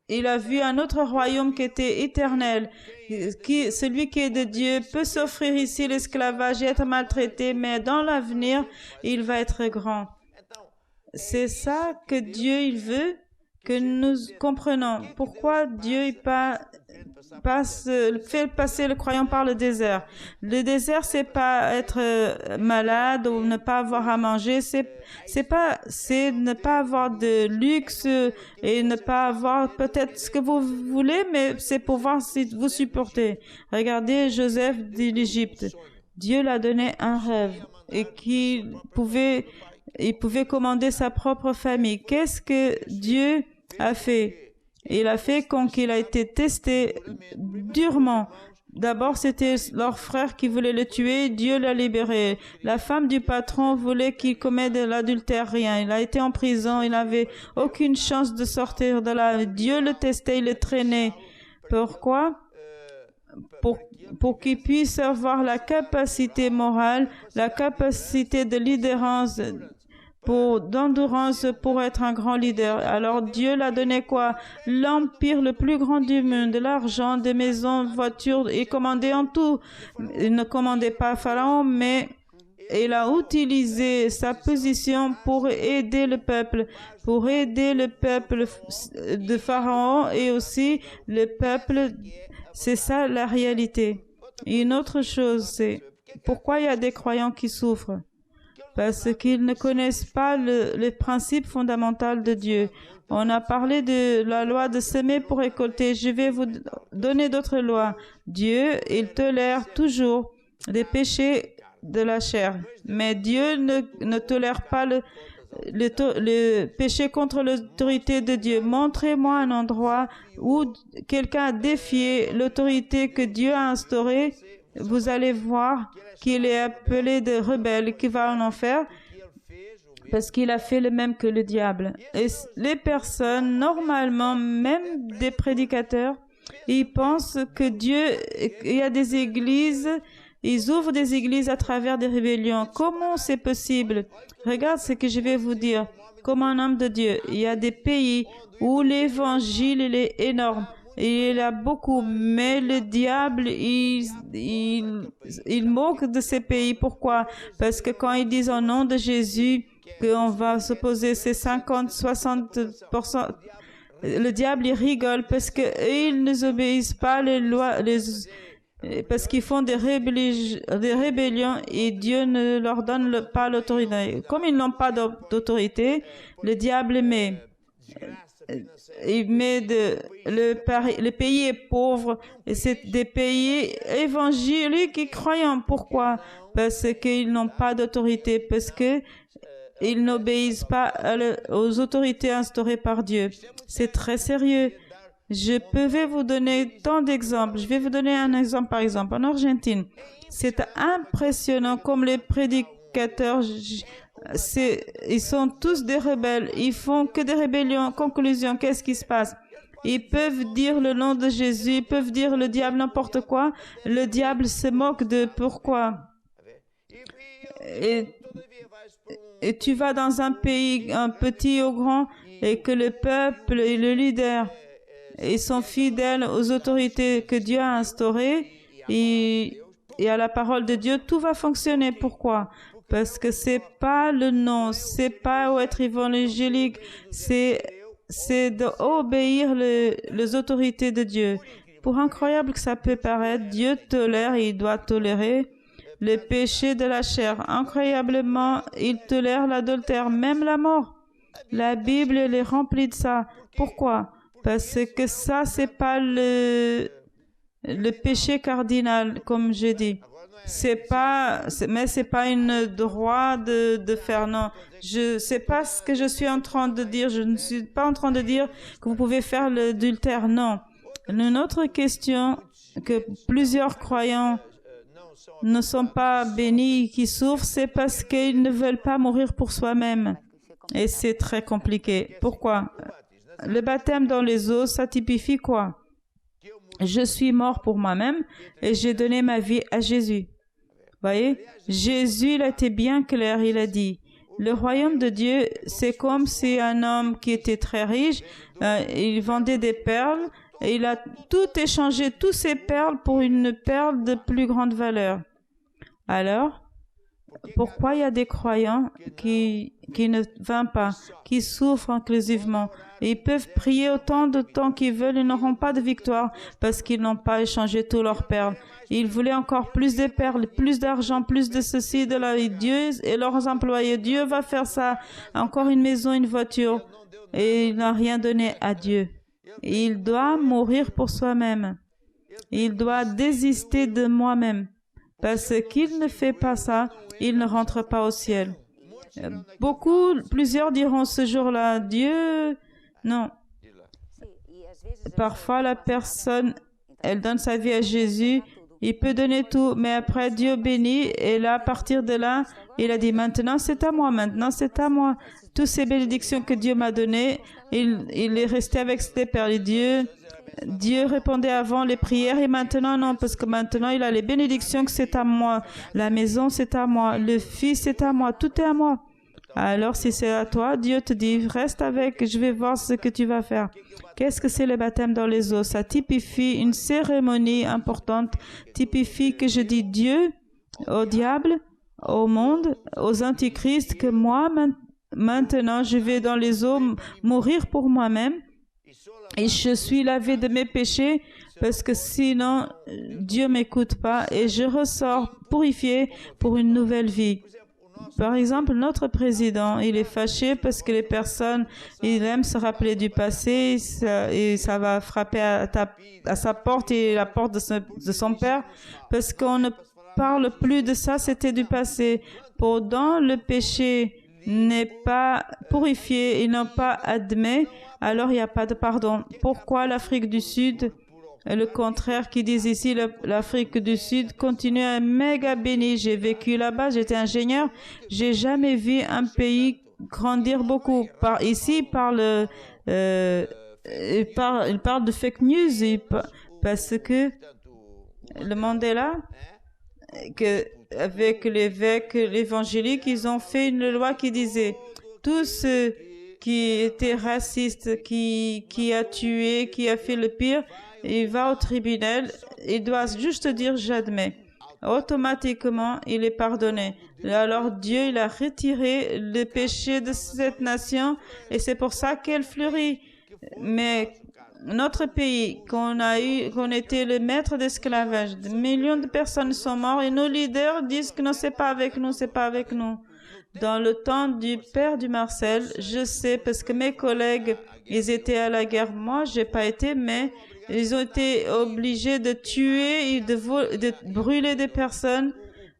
un autre royaume qui était éternel. Celui qui est de Dieu peut s'offrir ici l'esclavage et être maltraité, mais dans l'avenir, il va être grand. C'est ça que Dieu, il veut que nous comprenons. Pourquoi Dieu fait passer le croyant par le désert? Le désert, c'est pas être malade ou ne pas avoir à manger. C'est ne pas avoir de luxe et ne pas avoir peut-être ce que vous voulez, mais c'est pour voir si vous supportez. Regardez Joseph d'Égypte. Dieu l'a donné un rêve et il pouvait commander sa propre famille. Qu'est-ce que Dieu a fait? Il a fait quand il a été testé durement. D'abord, c'était leur frère qui voulait le tuer. Dieu l'a libéré. La femme du patron voulait qu'il commette de l'adultère. Rien. Il a été en prison. Il n'avait aucune chance de sortir de là. Dieu le testait, il le traînait. Pourquoi? Pour qu'il puisse avoir la capacité morale, la capacité de leaderance, d'endurance pour être un grand leader. Alors Dieu l'a donné quoi? L'empire le plus grand du monde, de l'argent, des maisons, voitures. Il commandait en tout. Il ne commandait pas Pharaon, mais il a utilisé sa position pour aider le peuple de Pharaon et aussi le peuple. C'est ça la réalité. Et une autre chose, c'est pourquoi il y a des croyants qui souffrent? Parce qu'ils ne connaissent pas le principe fondamental de Dieu. On a parlé de la loi de semer pour récolter. Je vais vous donner d'autres lois. Dieu, il tolère toujours les péchés de la chair. Mais Dieu ne tolère pas le péché contre l'autorité de Dieu. Montrez-moi un endroit où quelqu'un a défié l'autorité que Dieu a instaurée. Vous allez voir qu'il est appelé de rebelle, qui va en enfer, parce qu'il a fait le même que le diable. Et les personnes, normalement, même des prédicateurs, ils pensent que Dieu, il y a des églises, ils ouvrent des églises à travers des rébellions. Comment c'est possible? Regarde ce que je vais vous dire. Comme un homme de Dieu, il y a des pays où l'évangile il est énorme. Il y a beaucoup, mais le diable, il moque de ces pays. Pourquoi? Parce que quand ils disent au nom de Jésus qu'on va s'opposer ces 50-60%, le diable, il rigole parce qu'ils ne obéissent pas les lois, parce qu'ils font des rébellions et Dieu ne leur donne pas l'autorité. Comme ils n'ont pas d'autorité, le diable le pays est pauvre et c'est des pays évangéliques et croyants. Pourquoi? Parce qu'ils n'ont pas d'autorité, parce que ils n'obéissent pas aux autorités instaurées par Dieu. C'est très sérieux. Je peux vous donner tant d'exemples. Je vais vous donner un exemple, par exemple. En Argentine, c'est impressionnant comme les prédicateurs, ils sont tous des rebelles. Ils font que des rébellions. Conclusion, qu'est-ce qui se passe? Ils peuvent dire le nom de Jésus, ils peuvent dire le diable n'importe quoi. Le diable se moque de pourquoi. Et tu vas dans un pays, un petit ou grand, et que le peuple et le leader, ils sont fidèles aux autorités que Dieu a instaurées et à la parole de Dieu, tout va fonctionner. Pourquoi? Parce que c'est pas le nom, c'est pas être évangélique, c'est d'obéir les autorités de Dieu. Pour incroyable que ça peut paraître, Dieu tolère et il doit tolérer le péché de la chair. Incroyablement, il tolère l'adultère, même la mort. La Bible, elle est remplie de ça. Pourquoi? Parce que ça, c'est pas le péché cardinal, comme j'ai dit. Mais c'est pas une droit de faire, non. C'est pas ce que je suis en train de dire. Je ne suis pas en train de dire que vous pouvez faire l'adultère, non. Une autre question que plusieurs croyants ne sont pas bénis, qui souffrent, c'est parce qu'ils ne veulent pas mourir pour soi-même. Et c'est très compliqué. Pourquoi? Le baptême dans les eaux, ça typifie quoi? Je suis mort pour moi-même et j'ai donné ma vie à Jésus. Voyez, Jésus, il a été bien clair, il a dit, le royaume de Dieu, c'est comme si un homme qui était très riche, il vendait des perles et il a tout échangé, toutes ces perles pour une perle de plus grande valeur. Alors, pourquoi il y a des croyants qui ne viennent pas, qui souffrent inclusivement? Ils peuvent prier autant de temps qu'ils veulent, ils n'auront pas de victoire parce qu'ils n'ont pas échangé toutes leurs perles. Ils voulaient encore plus de perles, plus d'argent, plus de ceci, de là. Et Dieu et leurs employés, Dieu va faire ça, encore une maison, une voiture. Et il n'a rien donné à Dieu. Il doit mourir pour soi-même. Il doit désister de moi-même. Parce qu'il ne fait pas ça, il ne rentre pas au ciel. Plusieurs diront ce jour-là, Dieu, non. Parfois, la personne, elle donne sa vie à Jésus, il peut donner tout, mais après, Dieu bénit, et là, à partir de là, il a dit, maintenant, c'est à moi, maintenant, c'est à moi. Toutes ces bénédictions que Dieu m'a données, il est resté avec ses perles. Dieu répondait avant les prières et maintenant non, parce que maintenant il a les bénédictions que c'est à moi. La maison c'est à moi, le fils c'est à moi, tout est à moi. Alors si c'est à toi, Dieu te dit, reste avec, je vais voir ce que tu vas faire. Qu'est-ce que c'est le baptême dans les eaux? Ça typifie une cérémonie importante, typifie que je dis Dieu au diable, au monde, aux antichrists, que moi maintenant je vais dans les eaux mourir pour moi-même. Et je suis lavé de mes péchés parce que sinon, Dieu m'écoute pas et je ressors purifié pour une nouvelle vie. Par exemple, notre président, il est fâché parce que les personnes, il aime se rappeler du passé et ça va frapper à sa porte et la porte de son père parce qu'on ne parle plus de ça, c'était du passé. Pendant le péché n'est pas purifié, ils n'ont pas admis, alors il n'y a pas de pardon. Pourquoi l'Afrique du Sud, le contraire qu'ils disent ici, l'Afrique du Sud continue à être méga béni. J'ai vécu là-bas, j'étais ingénieur, j'ai jamais vu un pays grandir beaucoup. Ici, il parle de fake news parce que le Mandela, avec l'évêque évangélique, ils ont fait une loi qui disait tous ceux qui étaient racistes, qui a tué, qui a fait le pire, il va au tribunal, il doit juste dire j'admets. Automatiquement, il est pardonné. Alors Dieu, il a retiré le péché de cette nation et c'est pour ça qu'elle fleurit. Mais notre pays, qu'on était le maître d'esclavage, des millions de personnes sont mortes et nos leaders disent que non, c'est pas avec nous, c'est pas avec nous. Dans le temps du père du Marcel, je sais parce que mes collègues, ils étaient à la guerre. Moi, j'ai pas été, mais ils ont été obligés de tuer et de brûler des personnes,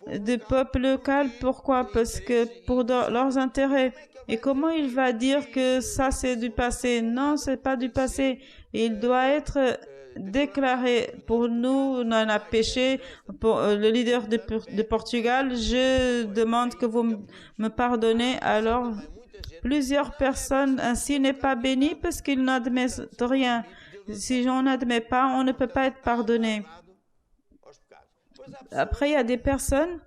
des peuples locaux. Pourquoi? Parce que pour leurs intérêts. Et comment il va dire que ça c'est du passé? Non, c'est pas du passé. Il doit être déclaré. Pour nous, on en a péché. Pour le leader de Portugal, je demande que vous me pardonnez. Alors, plusieurs personnes ainsi n'est pas béni parce qu'ils n'admettent rien. Si on n'admet pas, on ne peut pas être pardonné. Après, il y a des personnes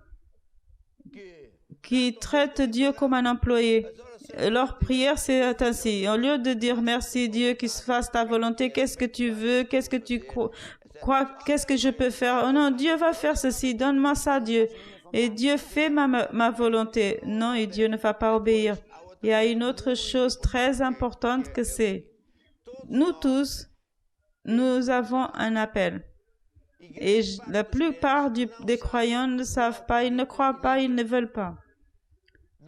qui traitent Dieu comme un employé. Leur prière, c'est ainsi. Au lieu de dire merci Dieu, qu'il se fasse ta volonté, qu'est-ce que tu veux, qu'est-ce que tu crois, qu'est-ce que je peux faire? Oh non, Dieu va faire ceci, donne-moi ça Dieu. et Dieu fait ma volonté. Non, et Dieu ne va pas obéir. Il y a une autre chose très importante que c'est, nous tous, nous avons un appel. Et la plupart des croyants ne savent pas, ils ne croient pas, ils ne veulent pas.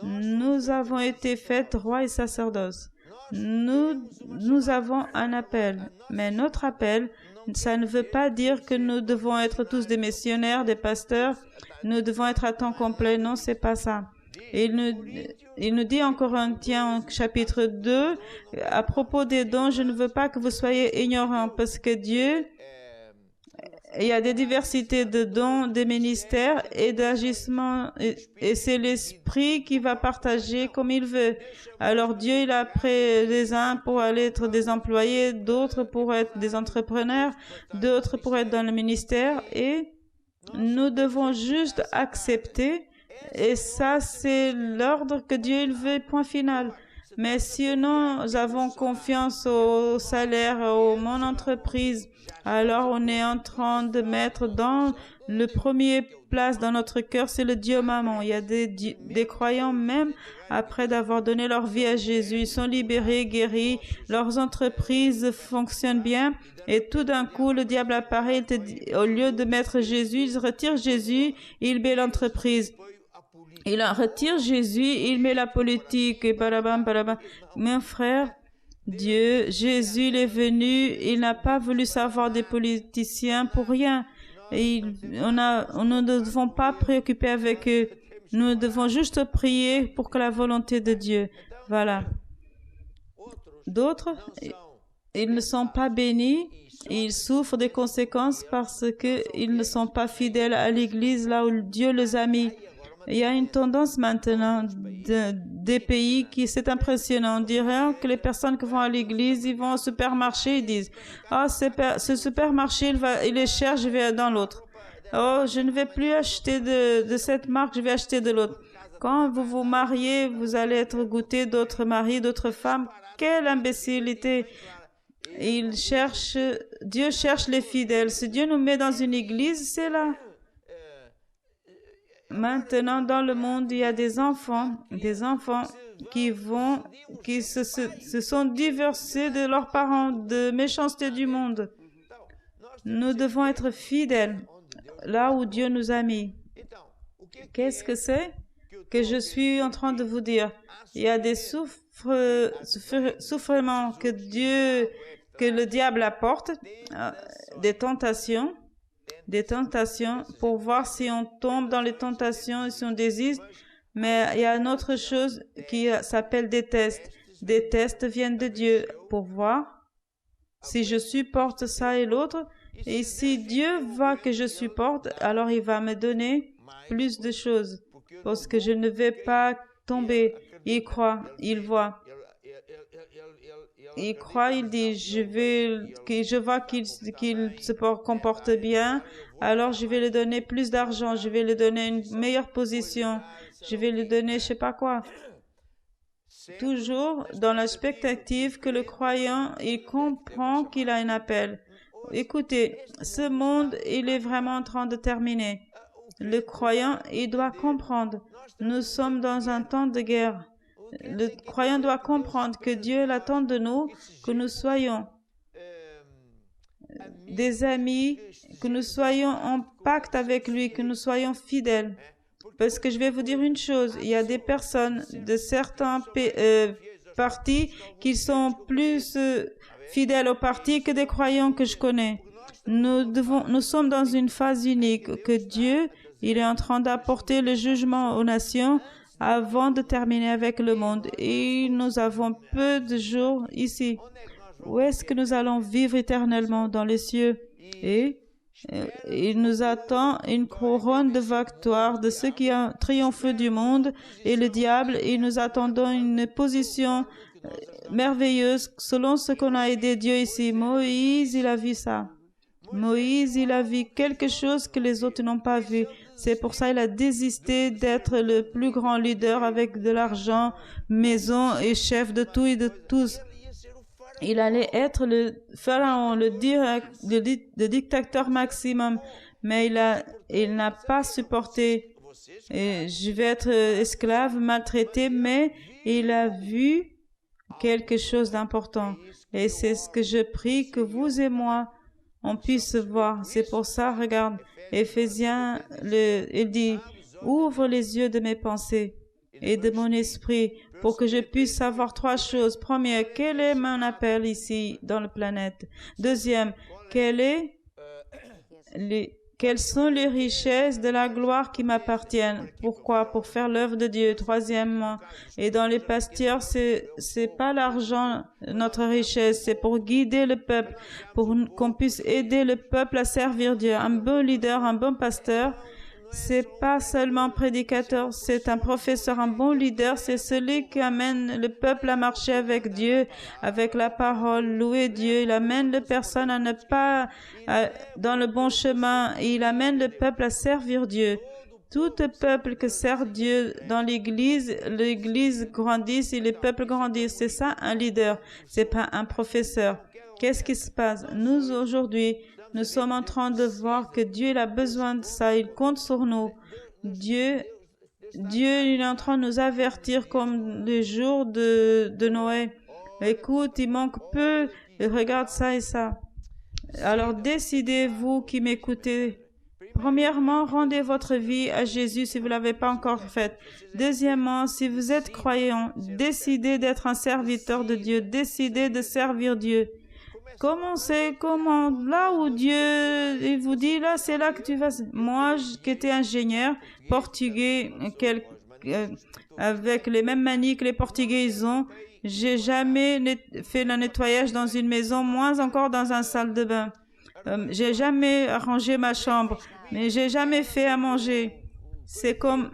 Nous avons été faits rois et sacerdoces. Nous avons un appel. Mais notre appel, ça ne veut pas dire que nous devons être tous des missionnaires, des pasteurs. Nous devons être à temps complet. Non, c'est pas ça. Il nous dit en Corinthiens, chapitre 2, à propos des dons, je ne veux pas que vous soyez ignorants parce que Dieu, il y a des diversités de dons, des ministères et d'agissements, et c'est l'Esprit qui va partager comme il veut. Alors Dieu, il a pris les uns pour aller être des employés, d'autres pour être des entrepreneurs, d'autres pour être dans le ministère, et nous devons juste accepter, et ça c'est l'ordre que Dieu il veut, point final. Mais si nous avons confiance au salaire, mon entreprise, alors on est en train de mettre dans le premier place dans notre cœur, c'est le Dieu maman. Il y a des croyants même après d'avoir donné leur vie à Jésus, ils sont libérés, guéris, leurs entreprises fonctionnent bien et tout d'un coup le diable apparaît, il te dit, au lieu de mettre Jésus, il retire Jésus, il met l'entreprise. Il retire Jésus, il met la politique et barabam. Mon frère, Jésus, il est venu, il n'a pas voulu savoir des politiciens pour rien. Et nous ne devons pas préoccuper avec eux. Nous devons juste prier pour que la volonté de Dieu. Voilà. D'autres, ils ne sont pas bénis. Ils souffrent des conséquences parce qu'ils ne sont pas fidèles à l'Église là où Dieu les a mis. Il y a une tendance maintenant des pays qui, c'est impressionnant. On dirait que les personnes qui vont à l'église, ils vont au supermarché, ils disent « Oh, ce supermarché, il est cher, je vais dans l'autre. Oh, je ne vais plus acheter de cette marque, je vais acheter de l'autre. » Quand vous vous mariez, vous allez être goûté d'autres maris, d'autres femmes. Quelle imbécilité! Dieu cherche les fidèles. Si Dieu nous met dans une église, c'est là. Maintenant, dans le monde, il y a des enfants qui se sont divorcés de leurs parents, de méchanceté du monde. Nous devons être fidèles là où Dieu nous a mis. Qu'est-ce que c'est que je suis en train de vous dire? Il y a des soufflements que le diable apporte, des tentations pour voir si on tombe dans les tentations et si on désiste. Mais il y a une autre chose qui s'appelle des tests. Des tests viennent de Dieu pour voir si je supporte ça et l'autre. Et si Dieu voit que je supporte, alors il va me donner plus de choses parce que je ne vais pas tomber. Il croit, il voit. Il croit, il dit, je vois qu'il se comporte bien, alors je vais lui donner plus d'argent, je vais lui donner une meilleure position, je vais lui donner je sais pas quoi. Toujours dans la expectative que le croyant, il comprend qu'il a un appel. Écoutez, ce monde, il est vraiment en train de terminer. Le croyant, il doit comprendre. Nous sommes dans un temps de guerre. Le croyant doit comprendre que Dieu attend de nous que nous soyons des amis, que nous soyons en pacte avec lui, que nous soyons fidèles. Parce que je vais vous dire une chose, il y a des personnes de certains partis qui sont plus fidèles au parti que des croyants que je connais. Nous sommes dans une phase unique que Dieu, il est en train d'apporter le jugement aux nations avant de terminer avec le monde. Et nous avons peu de jours ici. Où est-ce que nous allons vivre éternellement? Dans les cieux. Et il nous attend une couronne de victoire de ceux qui ont triomphé du monde et le diable. Et nous attendons une position merveilleuse selon ce qu'on a aidé Dieu ici. Moïse, il a vu ça. Moïse, il a vu quelque chose que les autres n'ont pas vu. C'est pour ça qu'il a désisté d'être le plus grand leader avec de l'argent, maison et chef de tout et de tous. Il allait être le pharaon, le dictateur maximum, mais il n'a pas supporté. et je vais être esclave, maltraité, mais il a vu quelque chose d'important. Et c'est ce que je prie que vous et moi, on puisse voir. C'est pour ça, regarde, Éphésiens, il dit, ouvre les yeux de mes pensées et de mon esprit pour que je puisse savoir trois choses. Première, quel est mon appel ici dans la planète? Deuxième, quelles sont les richesses de la gloire qui m'appartiennent? Pourquoi? Pour faire l'œuvre de Dieu. Troisièmement, et dans les pasteurs, c'est pas l'argent, notre richesse, c'est pour guider le peuple, pour qu'on puisse aider le peuple à servir Dieu. Un bon leader, un bon pasteur, c'est pas seulement un prédicateur, c'est un professeur, un bon leader, c'est celui qui amène le peuple à marcher avec Dieu, avec la parole, louer Dieu. Il amène les personnes à ne pas dans le bon chemin, et il amène le peuple à servir Dieu. Tout peuple qui sert Dieu dans l'église grandit et le peuple grandit. C'est ça un leader, c'est pas un professeur. Qu'est-ce qui se passe? Nous aujourd'hui, nous sommes en train de voir que Dieu il a besoin de ça, il compte sur nous. Dieu il est en train de nous avertir comme les jours de Noé. Écoute, il manque peu, regarde ça et ça. Alors décidez, vous qui m'écoutez. Premièrement, rendez votre vie à Jésus si vous ne l'avez pas encore fait. Deuxièmement, si vous êtes croyant, décidez d'être un serviteur de Dieu, décidez de servir Dieu. Comment là où Dieu il vous dit là, c'est là que tu vas. Moi, qui étais ingénieur portugais, avec les mêmes manies que les Portugais ils ont, j'ai jamais fait le nettoyage dans une maison, moins encore dans une salle de bain. J'ai jamais arrangé ma chambre, mais j'ai jamais fait à manger. C'est comme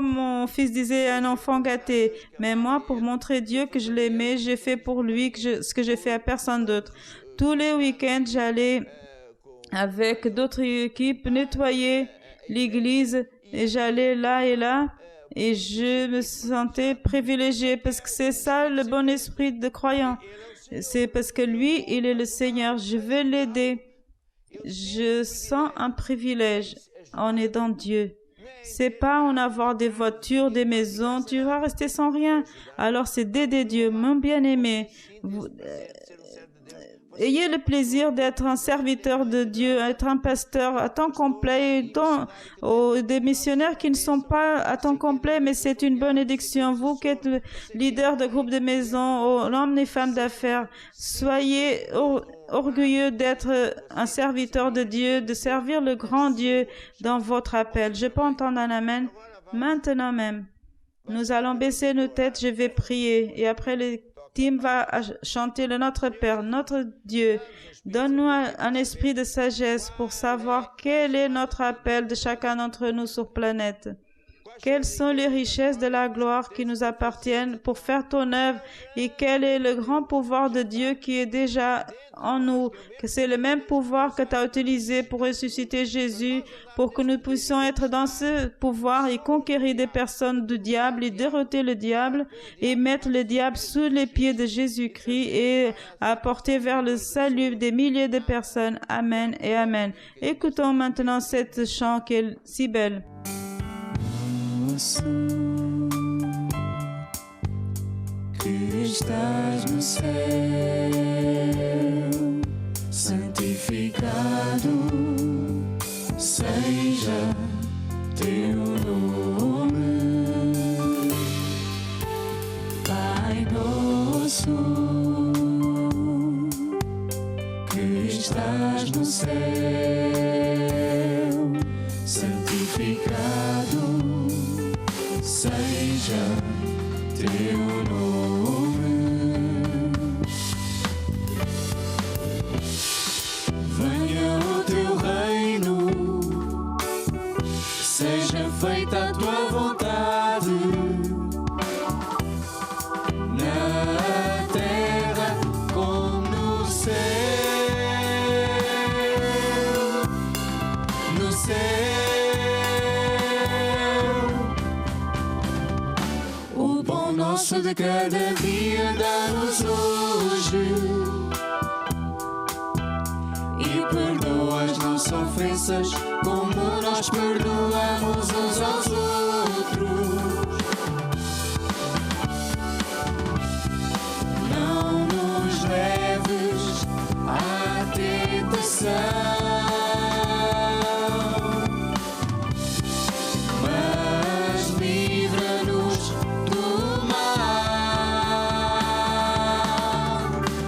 mon fils disait, un enfant gâté. Mais moi, pour montrer Dieu que je l'aimais, j'ai fait pour lui ce que j'ai fait à personne d'autre. Tous les week-ends, j'allais avec d'autres équipes nettoyer l'église et j'allais là et là et je me sentais privilégiée parce que c'est ça le bon esprit de croyant. C'est parce que lui, il est le Seigneur. Je veux l'aider. Je sens un privilège en aidant Dieu. C'est pas en avoir des voitures, des maisons, tu vas rester sans rien. Alors c'est d'aider Dieu, mon bien-aimé. Ayez le plaisir d'être un serviteur de Dieu, être un pasteur à temps complet, des missionnaires qui ne sont pas à temps complet, mais c'est une bonne éducation. Vous qui êtes le leader de groupe de maison, l'homme et femme d'affaires, soyez orgueilleux d'être un serviteur de Dieu, de servir le grand Dieu dans votre appel. Je peux entendre un amen maintenant même. Nous allons baisser nos têtes, je vais prier et après les Tim va chanter le Notre Père, notre Dieu. Donne-nous un esprit de sagesse pour savoir quel est notre appel de chacun d'entre nous sur planète. Quelles sont les richesses de la gloire qui nous appartiennent pour faire ton œuvre et quel est le grand pouvoir de Dieu qui est déjà en nous, que c'est le même pouvoir que tu as utilisé pour ressusciter Jésus, pour que nous puissions être dans ce pouvoir et conquérir des personnes du diable et déroter le diable et mettre le diable sous les pieds de Jésus-Christ et apporter vers le salut des milliers de personnes. Amen et Amen. Écoutons maintenant cette chant qui est si belle. Que estás no céu, santificado seja teu nome, Pai nosso, que estás no céu, santificado seja teu nome, venha o teu reino, seja feita a tua vontade, na terra como no céu, no céu. Nosso de cada dia dá-nos hoje e perdoa as nossas ofensas como nós nós perdoamos uns aos outros. Não nos leves à tentação, mas livra-nos do mal.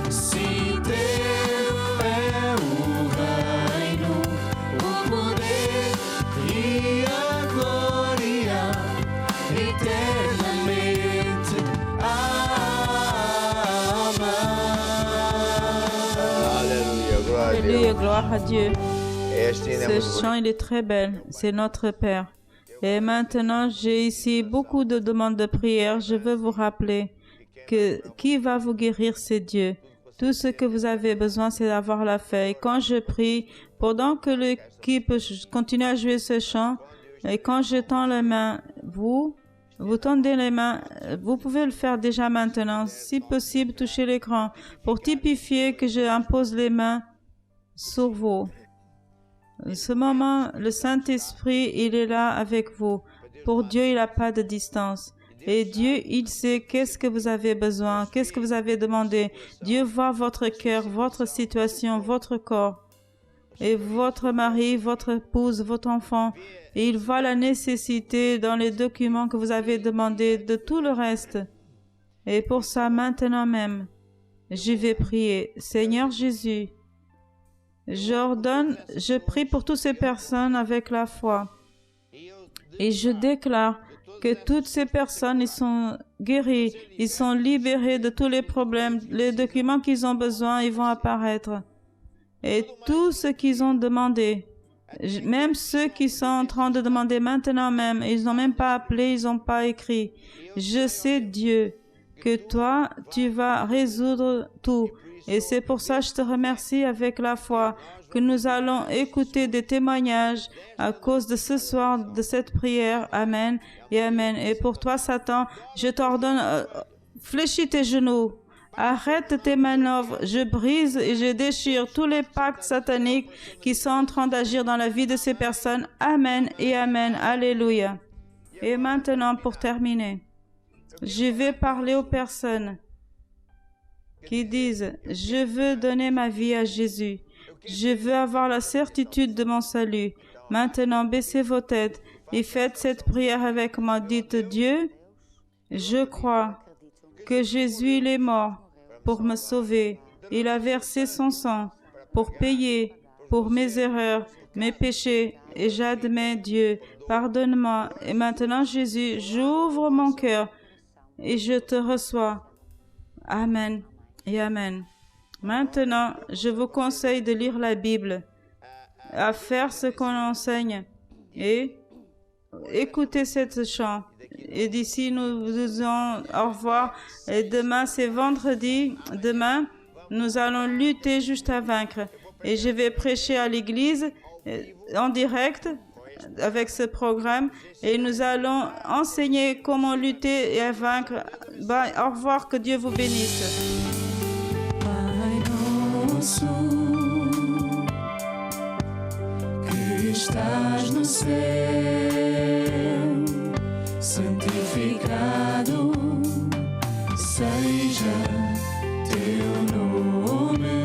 Se teu é o reino, o poder e a glória eternamente. Alléluia, gloire à Dieu. Ce chant, il est très bel. C'est notre Père. Et maintenant, j'ai ici beaucoup de demandes de prière. Je veux vous rappeler que qui va vous guérir, c'est Dieu. Tout ce que vous avez besoin, c'est d'avoir la foi. Et quand je prie, pendant que l'équipe continue à jouer ce chant, et quand je tends les mains, vous tendez les mains, vous pouvez le faire déjà maintenant. Si possible, touchez l'écran pour typifier que je impose les mains sur vous. En ce moment, le Saint-Esprit, il est là avec vous. Pour Dieu, il n'a pas de distance. Et Dieu, il sait qu'est-ce que vous avez besoin, qu'est-ce que vous avez demandé. Dieu voit votre cœur, votre situation, votre corps. Et votre mari, votre épouse, votre enfant. Et il voit la nécessité dans les documents que vous avez demandés, de tout le reste. Et pour ça, maintenant même, je vais prier. Seigneur Jésus, j'ordonne, je prie pour toutes ces personnes avec la foi. Et je déclare que toutes ces personnes, ils sont guéris, ils sont libérés de tous les problèmes. Les documents qu'ils ont besoin, ils vont apparaître. Et tout ce qu'ils ont demandé, même ceux qui sont en train de demander maintenant même, ils n'ont même pas appelé, ils n'ont pas écrit. Je sais, Dieu, que toi, tu vas résoudre tout. Et c'est pour ça que je te remercie avec la foi que nous allons écouter des témoignages à cause de ce soir, de cette prière. Amen et Amen. Et pour toi, Satan, je t'ordonne, fléchis tes genoux. Arrête tes manœuvres. Je brise et je déchire tous les pactes sataniques qui sont en train d'agir dans la vie de ces personnes. Amen et Amen. Alléluia. Et maintenant, pour terminer, je vais parler aux personnes qui disent « Je veux donner ma vie à Jésus. Je veux avoir la certitude de mon salut. » Maintenant, baissez vos têtes et faites cette prière avec moi. Dites « Dieu, je crois que Jésus il est mort pour me sauver. Il a versé son sang pour payer pour mes erreurs, mes péchés. Et j'admets, Dieu, pardonne-moi. Et maintenant, Jésus, j'ouvre mon cœur et je te reçois. Amen et Amen. Maintenant, je vous conseille de lire la Bible, à faire ce qu'on enseigne et écouter cette chant. Et d'ici, nous vous disons au revoir. Et demain, c'est vendredi. Demain, nous allons lutter jusqu'à vaincre. Et je vais prêcher à l'église en direct avec ce programme. Et nous allons enseigner comment lutter et vaincre. Au revoir, que Dieu vous bénisse. Que estás no céu, santificado seja teu nome.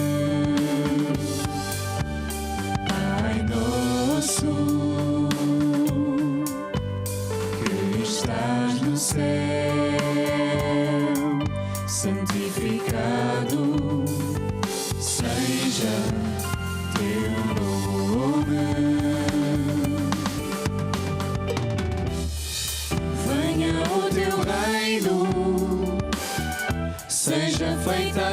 Pai nosso, que estás no céu, santificado seja teu nome. Venha o teu reino, seja feita